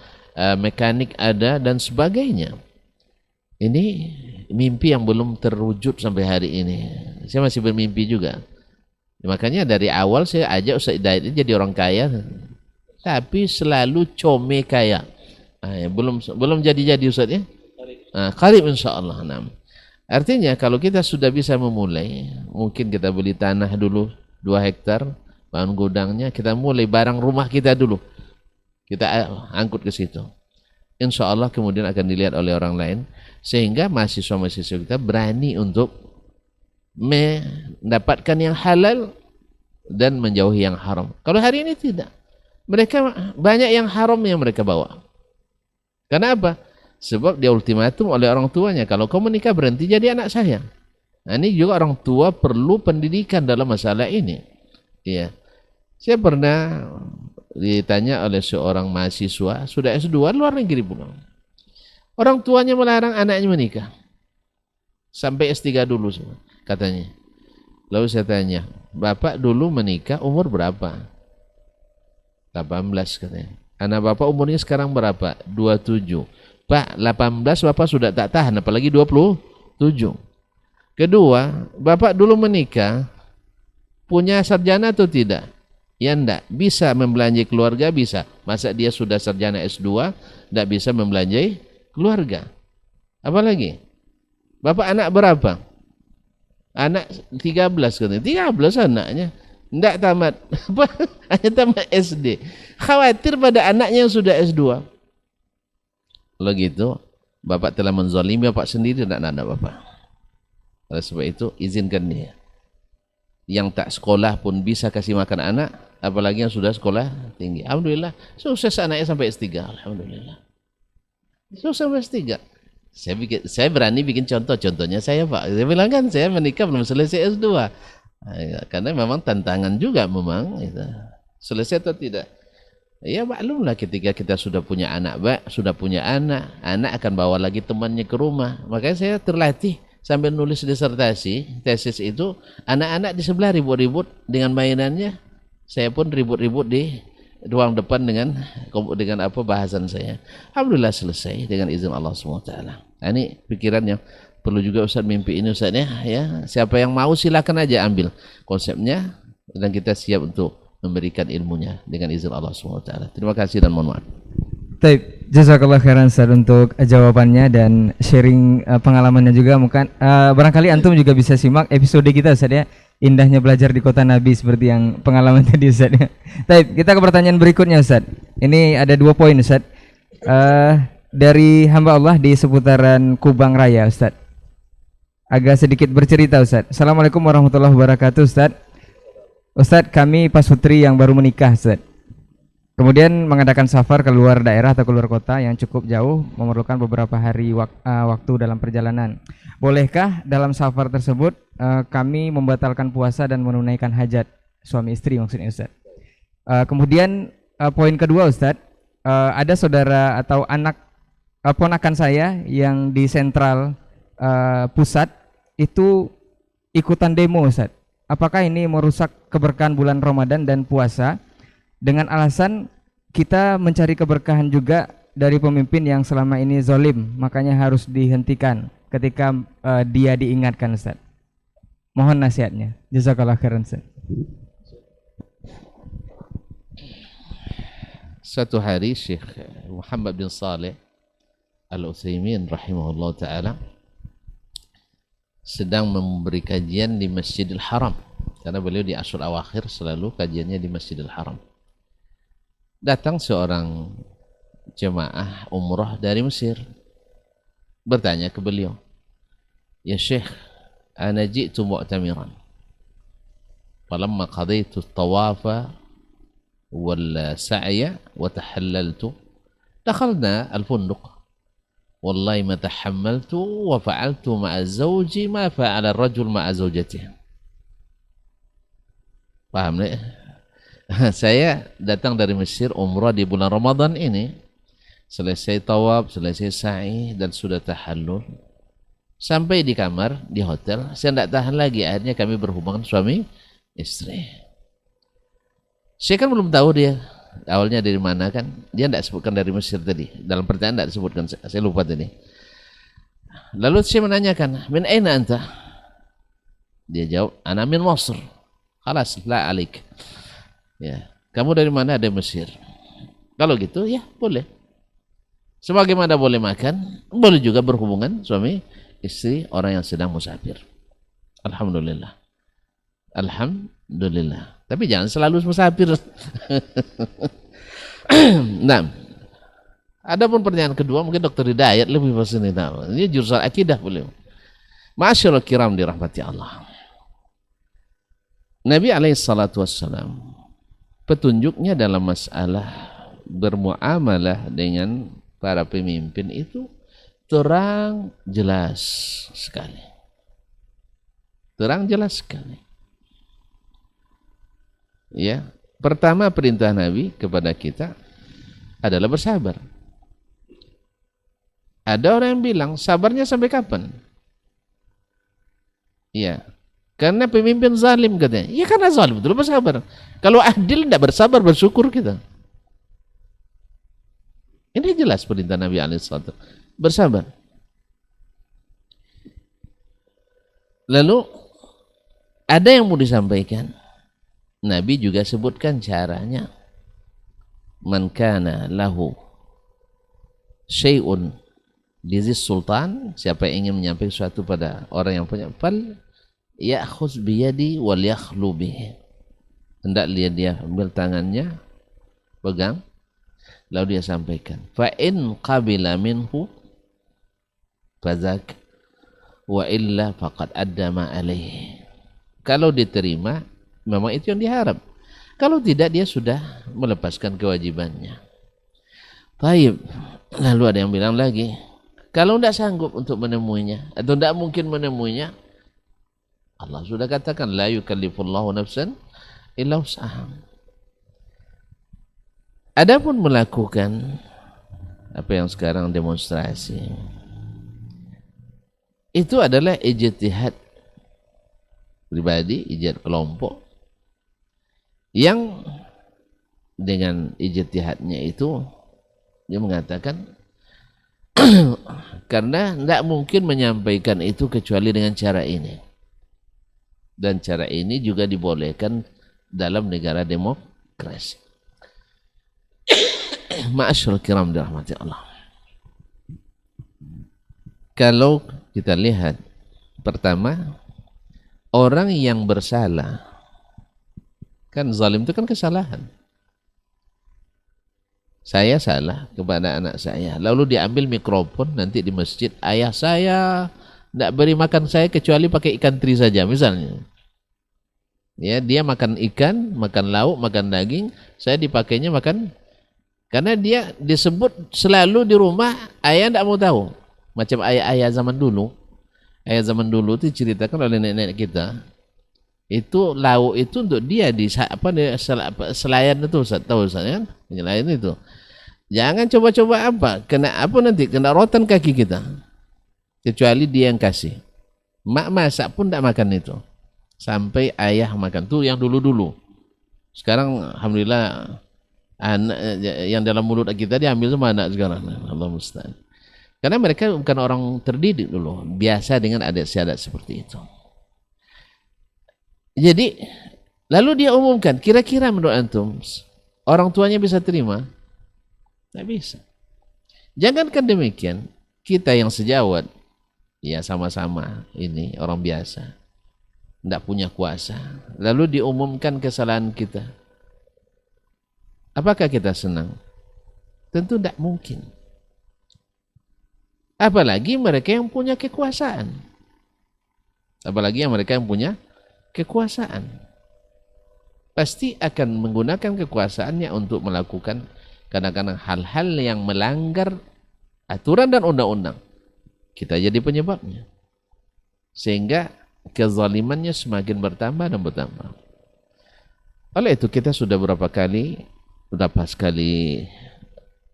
mekanik ada, dan sebagainya. Ini mimpi yang belum terwujud sampai hari ini. Saya masih bermimpi juga. Makanya dari awal saya ajak Ustaz Hidayat ini jadi orang kaya, tapi selalu come kaya. Belum jadi Ustaz ya. Qarib insyaallah. Artinya kalau kita sudah bisa memulai, mungkin kita beli tanah dulu 2 hektar, bangun gudangnya, kita mulai barang rumah kita dulu, kita angkut ke situ. Insya Allah kemudian akan dilihat oleh orang lain, sehingga mahasiswa-mahasiswa kita berani untuk mendapatkan yang halal dan menjauhi yang haram. Kalau hari ini tidak, mereka banyak yang haram yang mereka bawa. Karena apa? Sebab dia ultimatum oleh orang tuanya, kalau kau menikah berhenti jadi anak saya. Nah, ini juga orang tua perlu pendidikan dalam masalah ini. Ya, saya pernah ditanya oleh seorang mahasiswa, sudah S2 luar negeri pulang. Orang tuanya melarang anaknya menikah. Sampai S3 dulu katanya. Lalu saya tanya, Bapak dulu menikah umur berapa? 18 katanya. Anak Bapak umurnya sekarang berapa? 27. Pak, 18 Bapak sudah tak tahan, apalagi 27. Kedua, Bapak dulu menikah, punya sarjana atau tidak? Ya enggak. Bisa membelanjai keluarga, bisa. Masa dia sudah sarjana S2, enggak bisa membelanjai keluarga? Apalagi? Bapak anak berapa? Anak 13 katanya. 13 anaknya. Enggak tamat. Hanya tamat SD. Khawatir pada anaknya yang sudah S2. Kalau gitu, Bapak telah menzalimi Bapak sendiri dan anak Bapak. Oleh sebab itu, izinkan dia. Yang tak sekolah pun bisa kasih makan anak, apalagi yang sudah sekolah tinggi. Alhamdulillah, sukses anaknya sampai S3. Alhamdulillah. Sukses sampai S3. Saya berani bikin contohnya saya Pak. Saya bilang kan saya menikah belum selesai S2. Karena memang tantangan juga memang. Itu. Selesai atau tidak? Ya maklumlah ketika kita sudah punya anak, anak akan bawa lagi temannya ke rumah. Makanya saya terlatih sambil nulis disertasi, tesis itu, anak-anak di sebelah ribut-ribut dengan mainannya, saya pun ribut-ribut di ruang depan dengan apa bahasan saya. Alhamdulillah selesai dengan izin Allah SWT. Nah, ini pikiran yang perlu juga Ustaz mimpi ini Ustaz ya. Siapa yang mau silakan aja ambil konsepnya dan kita siap untuk memberikan ilmunya dengan izin Allah SWT. Terima kasih dan mohon maaf. Baik, jazakallah khairan Ustaz untuk jawabannya dan sharing pengalamannya juga. Mungkin barangkali antum juga bisa simak episode kita Ustaz ya. Indahnya belajar di kota Nabi seperti yang pengalaman tadi Ustaz ya. Baik, kita ke pertanyaan berikutnya Ustaz. Ini ada 2 poin Ustaz. Dari hamba Allah di seputaran Kubang Raya Ustaz. Agak sedikit bercerita Ustaz. Assalamualaikum warahmatullahi wabarakatuh Ustaz. Ustaz, kami pasutri yang baru menikah Ustaz. Kemudian mengadakan safar ke luar daerah atau keluar kota yang cukup jauh, memerlukan beberapa hari waktu dalam perjalanan. Bolehkah dalam safar tersebut kami membatalkan puasa dan menunaikan hajat suami istri maksudnya Ustaz? Kemudian poin kedua Ustaz, ada saudara atau anak ponakan saya yang di sentral pusat itu ikutan demo Ustaz. Apakah ini merusak keberkahan bulan Ramadan dan puasa? Dengan alasan kita mencari keberkahan juga dari pemimpin yang selama ini zalim, makanya harus dihentikan ketika dia diingatkan Ustaz. Mohon nasihatnya. Jazakallah khairan Ustaz. Suatu hari Syekh Muhammad bin Saleh Al-Utsaimin rahimahullah ta'ala sedang memberi kajian di Masjidil Haram, karena beliau di Ashur Awakhir selalu kajiannya di Masjidil Haram. Datang seorang jemaah umrah dari Mesir bertanya ke beliau, "Ya Syekh, ana ji'tu mu'tamiran. Falamma qadaitu at-tawafa wal sa'ya wa tahallaltu, dakhalna al-funduq. Wallahi ma tahammaltu wa fa'altu ma'a zawji ma fa'ala ar-rajul ma'a zawjatihi." Paham nih? Saya datang dari Mesir umrah di bulan Ramadan ini, selesai tawaf, selesai sa'i dan sudah tahallul. Sampai di kamar di hotel, saya tidak tahan lagi, akhirnya kami berhubungan suami istri. Saya kan belum tahu dia awalnya dari mana kan, dia tidak sebutkan dari Mesir tadi, dalam pertanyaan tidak disebutkan, saya lupa tadi. Lalu saya menanyakan, "Min aina anta?" Dia jawab, "Ana min Masr." Khalas, la alik. Ya, kamu dari mana? Dari Mesir. Kalau gitu ya boleh. Sebagaimana boleh makan, boleh juga berhubungan suami istri orang yang sedang musafir. Alhamdulillah. Alhamdulillah. Tapi jangan selalu musafir. Nah, ada pun pertanyaan kedua, mungkin Dr. Hidayat lebih pasti tahu. Ini jurusan akidah beliau. Masyaallah kiram dirahmati Allah. Nabi alaihissalatu wassalam, petunjuknya dalam masalah bermuamalah dengan para pemimpin itu terang jelas sekali. Terang jelas sekali. Ya, Pertama perintah Nabi kepada kita adalah bersabar. Ada orang yang bilang, sabarnya sampai kapan? Iya, karena pemimpin zalim katanya. Ya karena zalim itu bersabar. Kalau adil tidak bersabar, bersyukur kita. Ini jelas perintah Nabi SAW. Bersabar. Lalu ada yang mau disampaikan. Nabi juga sebutkan caranya. Man kana lahu syai'un dizis sultan, siapa yang ingin menyampaikan sesuatu pada orang yang punya, fal ya'khuz biyadi wal yakhlu bihi, hendak dia ambil tangannya, pegang, lalu dia sampaikan. Fa in qabila minhu fazak wa illa faqad adda ma alaihi. Kalau diterima memang itu yang diharap. Kalau tidak, dia sudah melepaskan kewajibannya. Baik. Lalu ada yang bilang lagi, kalau tidak sanggup untuk menemuinya atau tidak mungkin menemuinya, Allah sudah katakan la yukallifullahu nafsan illa wus'aha. Adapun melakukan apa yang sekarang demonstrasi, itu adalah ijtihad pribadi, ijtihad kelompok yang dengan ijtihadnya itu dia mengatakan karena tidak mungkin menyampaikan itu kecuali dengan cara ini, dan cara ini juga dibolehkan dalam negara demokrasi. Ma'asyarul kiram dirahmati Allah. Kalau kita lihat, pertama, orang yang bersalah, kan zalim itu kan kesalahan. Saya salah kepada anak saya, lalu diambil mikrofon nanti di masjid, ayah saya tidak beri makan saya kecuali pakai ikan teri saja misalnya. Ya, dia makan ikan, makan lauk, makan daging, saya dipakainya makan, karena dia disebut selalu di rumah, ayah tidak mau tahu. Macam ayah-ayah zaman dulu. Ayah zaman dulu itu ceritakan oleh nenek-nenek kita. Itu lauk itu untuk dia di selayan itu, tahu saya kan? Penyelayan itu. Jangan coba-coba kena nanti kena rotan kaki kita. Kecuali dia yang kasih. Mak masak pun tidak makan itu. Sampai ayah makan. Tuh yang dulu-dulu. Sekarang alhamdulillah anak yang dalam mulut kita diambil sama anak sekarang. Allah musta'an. Karena mereka bukan orang terdidik dulu, biasa dengan adat-adat seperti itu. Jadi, lalu dia umumkan, kira-kira menurut antum, orang tuanya bisa terima? Tidak bisa. Jangankan demikian, kita yang sejawat, ya sama-sama ini orang biasa, tidak punya kuasa. Lalu diumumkan kesalahan kita. Apakah kita senang? Tentu tidak mungkin. Apalagi mereka yang punya kekuasaan. Apalagi mereka yang punya kekuasaan. Pasti akan menggunakan kekuasaannya untuk melakukan kadang-kadang hal-hal yang melanggar aturan dan undang-undang. Kita jadi penyebabnya. Sehingga kezalimannya semakin bertambah dan bertambah. Oleh itu kita sudah berapa sekali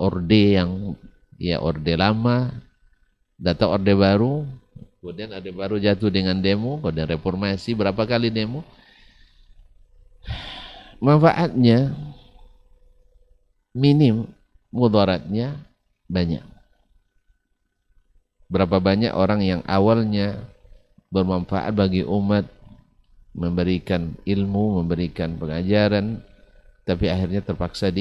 orde yang ya orde lama, datang orde baru, kemudian orde baru jatuh dengan demo, kemudian reformasi, berapa kali demo. Manfaatnya minim, mudaratnya banyak. Berapa banyak orang yang awalnya bermanfaat bagi umat, memberikan ilmu, memberikan pengajaran, tapi akhirnya terpaksa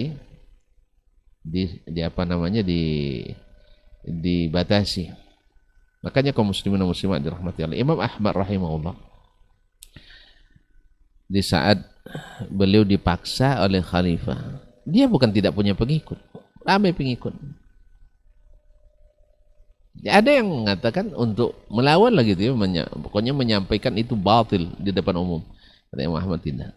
dibatasi. Makanya kaum muslimin dan muslimat dirahmati Allah, Imam Ahmad rahimahullah, di saat beliau dipaksa oleh khalifah, dia bukan tidak punya pengikut, ramai pengikut. Ada yang mengatakan untuk melawan lagi gitu ya, pokoknya menyampaikan itu batil di depan umum. Kata Imam Ahmad, tidak.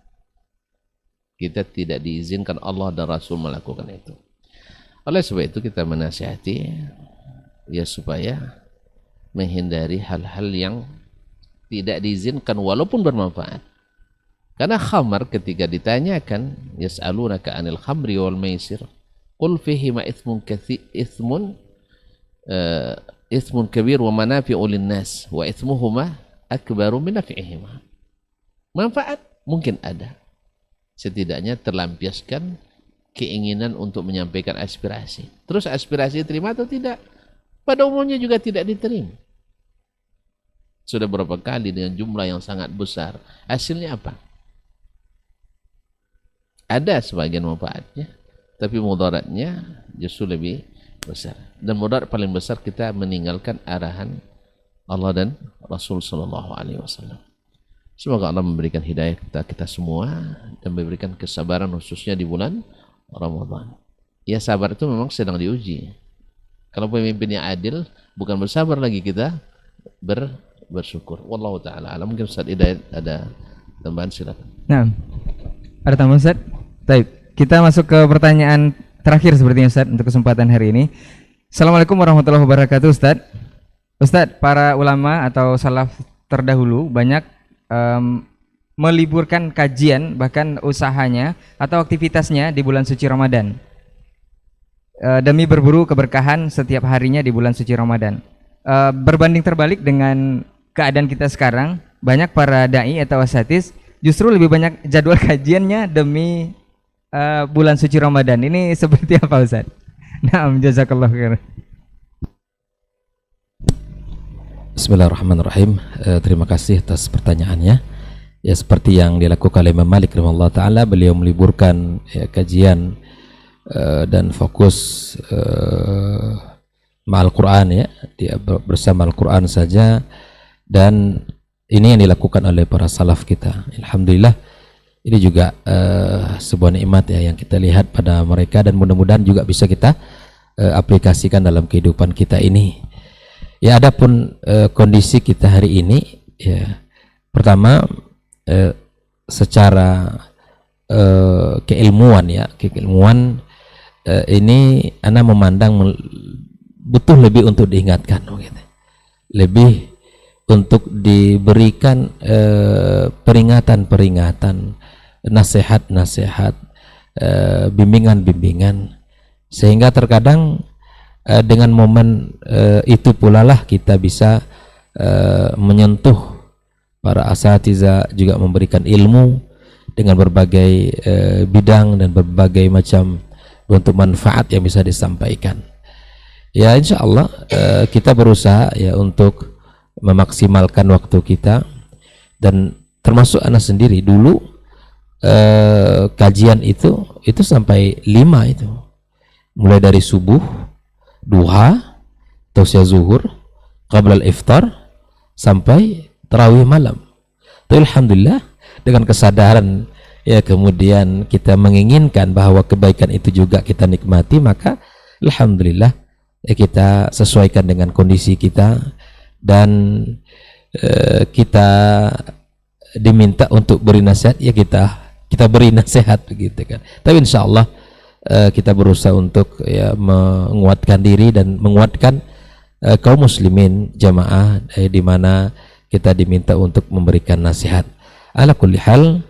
Kita tidak diizinkan Allah dan Rasul melakukan itu. Oleh sebab itu kita menasihati ya supaya menghindari hal-hal yang tidak diizinkan walaupun bermanfaat. Karena khamar ketika ditanyakan, yas'alunaka 'anil khamri wal maisir, qul fihima ithmun kabir wa manafi'u lin-nas wa ithmuhuma akbaru min naf'ihima. Manfaat mungkin ada. Setidaknya terlampiaskan keinginan untuk menyampaikan aspirasi. Terus aspirasi diterima atau tidak? Pada umumnya juga tidak diterima. Sudah berapa kali dengan jumlah yang sangat besar. Hasilnya apa? Ada sebagian manfaatnya, tapi mudaratnya justru lebih besar. Dan mudarat paling besar kita meninggalkan arahan Allah dan Rasul sallallahu alaihi wasallam. Semoga Allah memberikan hidayah kita semua dan memberikan kesabaran khususnya di bulan Ramadan. Ya, sabar itu memang sedang diuji. Kalau pemimpinnya adil, bukan bersabar lagi, kita bersyukur. Wallahu taala alam. Mungkin Ustaz Hidayat ada tambahan, silakan. Nah, ada tambahan Ustaz? Baik, kita masuk ke pertanyaan terakhir sepertinya Ustaz untuk kesempatan hari ini. Assalamualaikum warahmatullahi wabarakatuh Ustaz. Ustaz, para ulama atau salaf terdahulu banyak meliburkan kajian, bahkan usahanya atau aktivitasnya di bulan suci Ramadan, demi berburu keberkahan setiap harinya di bulan suci Ramadan. Berbanding terbalik dengan keadaan kita sekarang, banyak para dai atau asatidz justru lebih banyak jadwal kajiannya demi bulan suci Ramadan. Ini seperti apa Ustaz? Naam, jazakallahu khairan. Bismillahirrahmanirrahim. Terima kasih atas pertanyaannya. Ya, seperti yang dilakukan oleh Imam Malik rahimahullah taala, beliau meliburkan kajian dan fokus ma'al Quran, ya, dia bersama Al-Quran saja, dan ini yang dilakukan oleh para salaf kita. Alhamdulillah, ini juga sebuah nikmat ya yang kita lihat pada mereka, dan mudah-mudahan juga bisa kita aplikasikan dalam kehidupan kita ini. Ya, adapun kondisi kita hari ini, ya, pertama secara keilmuan, ya, keilmuan ini Anda memandang butuh lebih untuk diingatkan, gitu. Lebih untuk diberikan peringatan-peringatan, nasihat-nasihat, bimbingan-bimbingan, sehingga terkadang dengan momen itu pula lah kita bisa menyentuh para asatidzah, juga memberikan ilmu dengan berbagai bidang dan berbagai macam bentuk manfaat yang bisa disampaikan. Ya, insya Allah kita berusaha ya untuk memaksimalkan waktu kita, dan termasuk anak sendiri dulu kajian itu sampai 5 itu, mulai dari subuh, duha, tausiyah zuhur, qabla al-iftar, sampai tarawih malam. Tapi alhamdulillah dengan kesadaran, ya, kemudian kita menginginkan bahwa kebaikan itu juga kita nikmati, maka alhamdulillah ya, kita sesuaikan dengan kondisi kita, dan kita diminta untuk beri nasihat, ya kita beri nasihat begitu kan. Tapi insya Allah kita berusaha untuk ya menguatkan diri dan menguatkan kaum muslimin jamaah di mana kita diminta untuk memberikan nasihat. Ala kulli hal,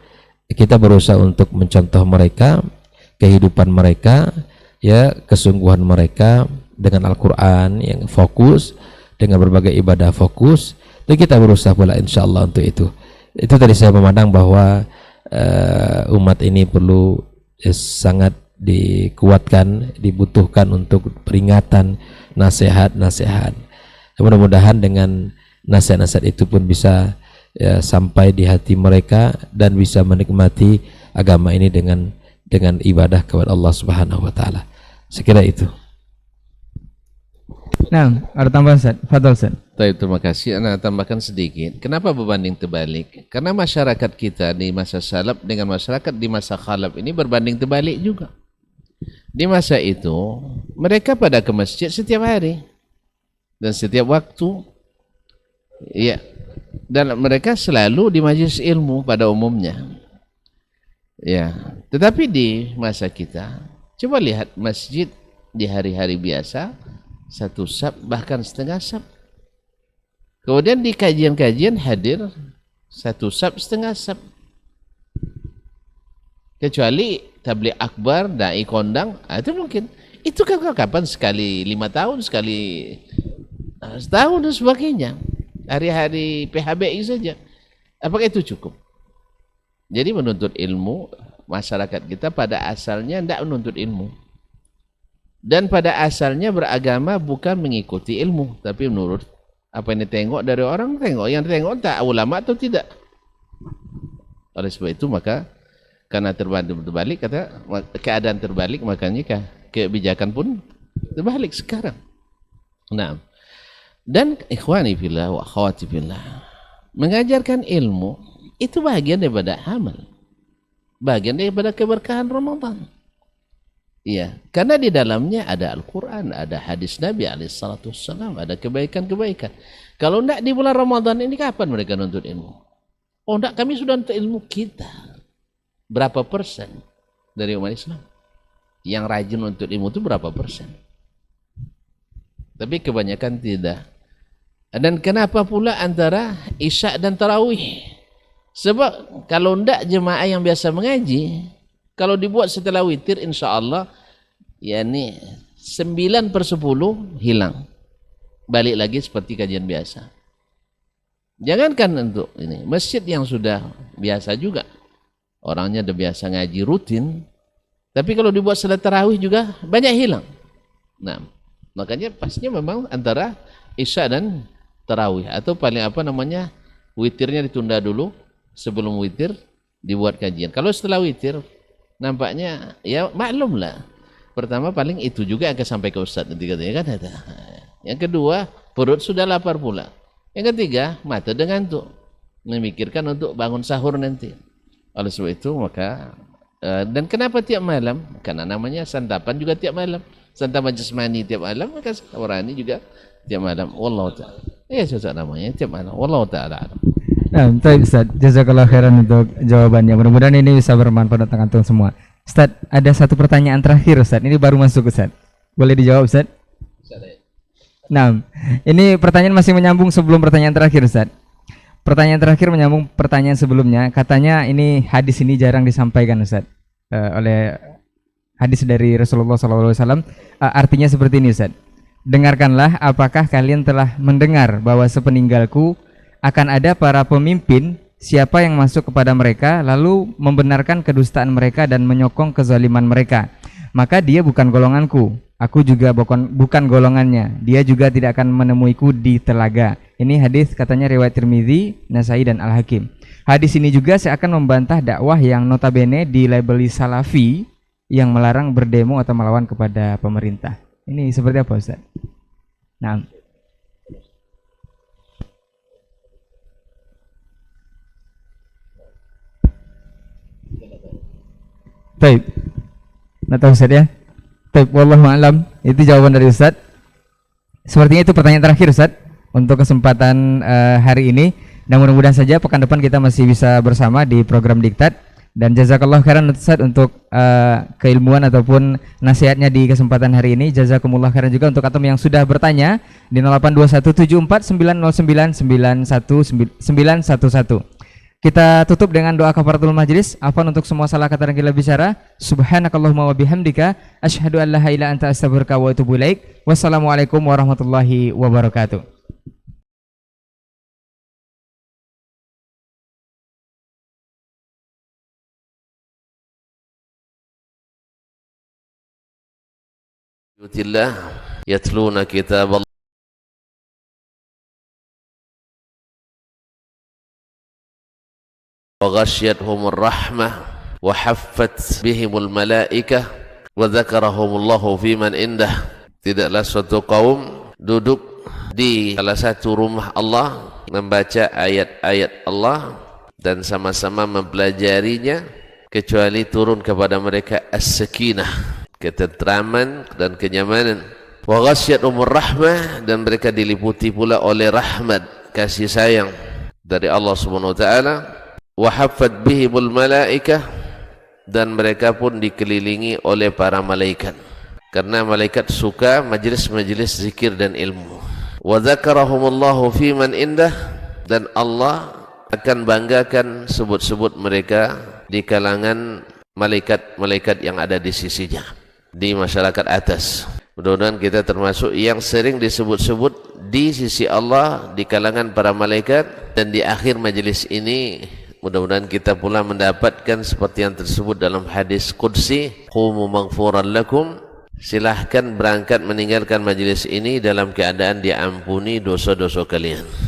kita berusaha untuk mencontoh mereka, kehidupan mereka, ya, kesungguhan mereka dengan Al-Quran yang fokus, dengan berbagai ibadah fokus, dan kita berusaha pula insyaallah untuk itu. Itu tadi saya memandang bahwa umat ini perlu sangat dikuatkan, dibutuhkan untuk peringatan, nasihat-nasihat. Mudah-mudahan dengan nasihat-nasihat itu pun bisa ya, sampai di hati mereka, dan bisa menikmati agama ini dengan ibadah kepada Allah Subhanahu wa taala. Sekira itu. Nah, ada tambahan Ustaz? Fadhal Ustaz. Terima kasih. Ana tambahkan sedikit. Kenapa berbanding terbalik? Karena masyarakat kita di masa salaf dengan masyarakat di masa khalaf ini berbanding terbalik juga. Di masa itu mereka pada ke masjid setiap hari dan setiap waktu, ya, dan mereka selalu di majelis ilmu pada umumnya, ya. Tetapi di masa kita, coba lihat masjid di hari-hari biasa 1 saf, bahkan setengah saf. Kemudian di kajian-kajian hadir 1 saf, setengah saf. Kecuali tabligh akbar, dai kondang, itu mungkin. Itu kan kapan sekali 5 tahun, sekali setahun dan sebagainya. Hari-hari PHBI saja. Apakah itu cukup? Jadi menuntut ilmu, masyarakat kita pada asalnya tidak menuntut ilmu. Dan pada asalnya beragama bukan mengikuti ilmu, tapi menurut apa yang ditengok dari orang, tengok. Yang ditengok tak ulama atau tidak. Oleh sebab itu maka karena terbalik, kata keadaan terbalik, makanya kebijakan pun terbalik sekarang. Nah, dan ikhwani fillah wa akhwati fillah, mengajarkan ilmu itu bagian daripada amal, bagian daripada keberkahan Ramadan. Iya, karena di dalamnya ada Al-Quran, ada hadis Nabi alaihissalam, ada kebaikan-kebaikan. Kalau tidak di bulan Ramadan ini kapan mereka nuntut ilmu? Oh tidak, kami sudah nuntut ilmu kita. Berapa persen dari umat Islam yang rajin nuntut ilmu itu berapa persen? Tapi kebanyakan tidak. Dan kenapa pula antara Isya dan Tarawih? Sebab kalau tidak jemaah yang biasa mengaji, kalau dibuat setelah witir, insya Allah, yakni 9/10 hilang. Balik lagi seperti kajian biasa. Jangankan untuk ini, masjid yang sudah biasa juga. Orangnya udah biasa ngaji rutin. Tapi kalau dibuat salat tarawih juga banyak hilang. Nah, makanya pastinya memang antara Isya dan tarawih. Atau paling witirnya ditunda dulu. Sebelum witir dibuat kajian. Kalau setelah witir, nampaknya ya maklum lah. Pertama paling itu juga akan sampai ke Ustadz nanti katanya kan. Yang kedua, perut sudah lapar pula. Yang ketiga, mata udah ngantuk, memikirkan untuk bangun sahur nanti. Oleh sebab itu maka dan kenapa tiap malam? Karena namanya santapan juga tiap malam. Santapan jasmani tiap malam, maka rohani juga tiap malam. Wallahu ta'ala. Ya cocok namanya tiap malam. Wallahu ta'ala. Nah, baik Ustaz, jazakallah khairan untuk jawabannya. Mudah-mudahan ini bisa bermanfaat untuk antum semua. Ustaz, ada satu pertanyaan terakhir Ustaz. Ini baru masuk Ustaz. Boleh dijawab Ustaz? Nah, ini pertanyaan masih menyambung sebelum pertanyaan terakhir Ustaz. Pertanyaan terakhir menyambung pertanyaan sebelumnya. Katanya ini hadis ini jarang disampaikan Ustaz. Oleh hadis dari Rasulullah SAW. Artinya seperti ini Ustaz. Dengarkanlah, apakah kalian telah mendengar bahwa sepeninggalku akan ada para pemimpin, siapa yang masuk kepada mereka lalu membenarkan kedustaan mereka dan menyokong kezaliman mereka, maka dia bukan golonganku, aku juga bukan golongannya, dia juga tidak akan menemuiku di telaga. Ini hadis katanya riwayat Tirmidzi, Nasai dan Al-Hakim. Hadis ini juga saya akan membantah dakwah yang notabene dilabeli salafi yang melarang berdemo atau melawan kepada pemerintah. Ini seperti apa Ustaz? Nah, baik, nggak tahu Ustaz ya. Baik, wallahu a'lam. Itu jawaban dari Ustaz. Sepertinya itu pertanyaan terakhir Ustaz untuk kesempatan hari ini. Dan mudah-mudahan saja pekan depan kita masih bisa bersama di program Diktat. Dan jazakallah khairan Ustaz untuk keilmuan ataupun nasihatnya di kesempatan hari ini. Jazakumullah khairan juga untuk atom yang sudah bertanya di 08217490991911. Kita tutup dengan doa kafaratul majlis. Afwan untuk semua salah kata dan gila bicara. Subhanakallahumma wa bihamdika asyhadu an la ilaha illa anta astaghfiruka wa atubu ilaik. Wassalamualaikum warahmatullahi wabarakatuh. Yutillah yatluna kitab وغشيتهم الرحمة وحفت بهم الملائكة وذكرهم الله في من عنده. Tidaklah suatu kaum duduk di salah satu rumah Allah membaca ayat-ayat Allah dan sama-sama mempelajarinya kecuali turun kepada mereka as-sakinah, ketentraman dan kenyamanan. Wa ghasyiyatuhumur rahmah, dan mereka diliputi pula oleh rahmat, kasih sayang dari Allah Subhanahu wa taala. Wa haffat bihimul malaikah, dan mereka pun dikelilingi oleh para malaikat, karena malaikat suka majlis-majlis zikir dan ilmu. Wa dzakarahumullahu fi man indah, dan Allah akan banggakan sebut-sebut mereka di kalangan malaikat-malaikat yang ada di sisinya, di masyarakat atas. Mudah-mudahan kita termasuk yang sering disebut-sebut di sisi Allah, di kalangan para malaikat, dan di akhir majelis ini mudah-mudahan kita pula mendapatkan seperti yang tersebut dalam hadis qudsi, qumu maghfuran lakum, silahkan berangkat meninggalkan majelis ini dalam keadaan diampuni dosa-dosa kalian.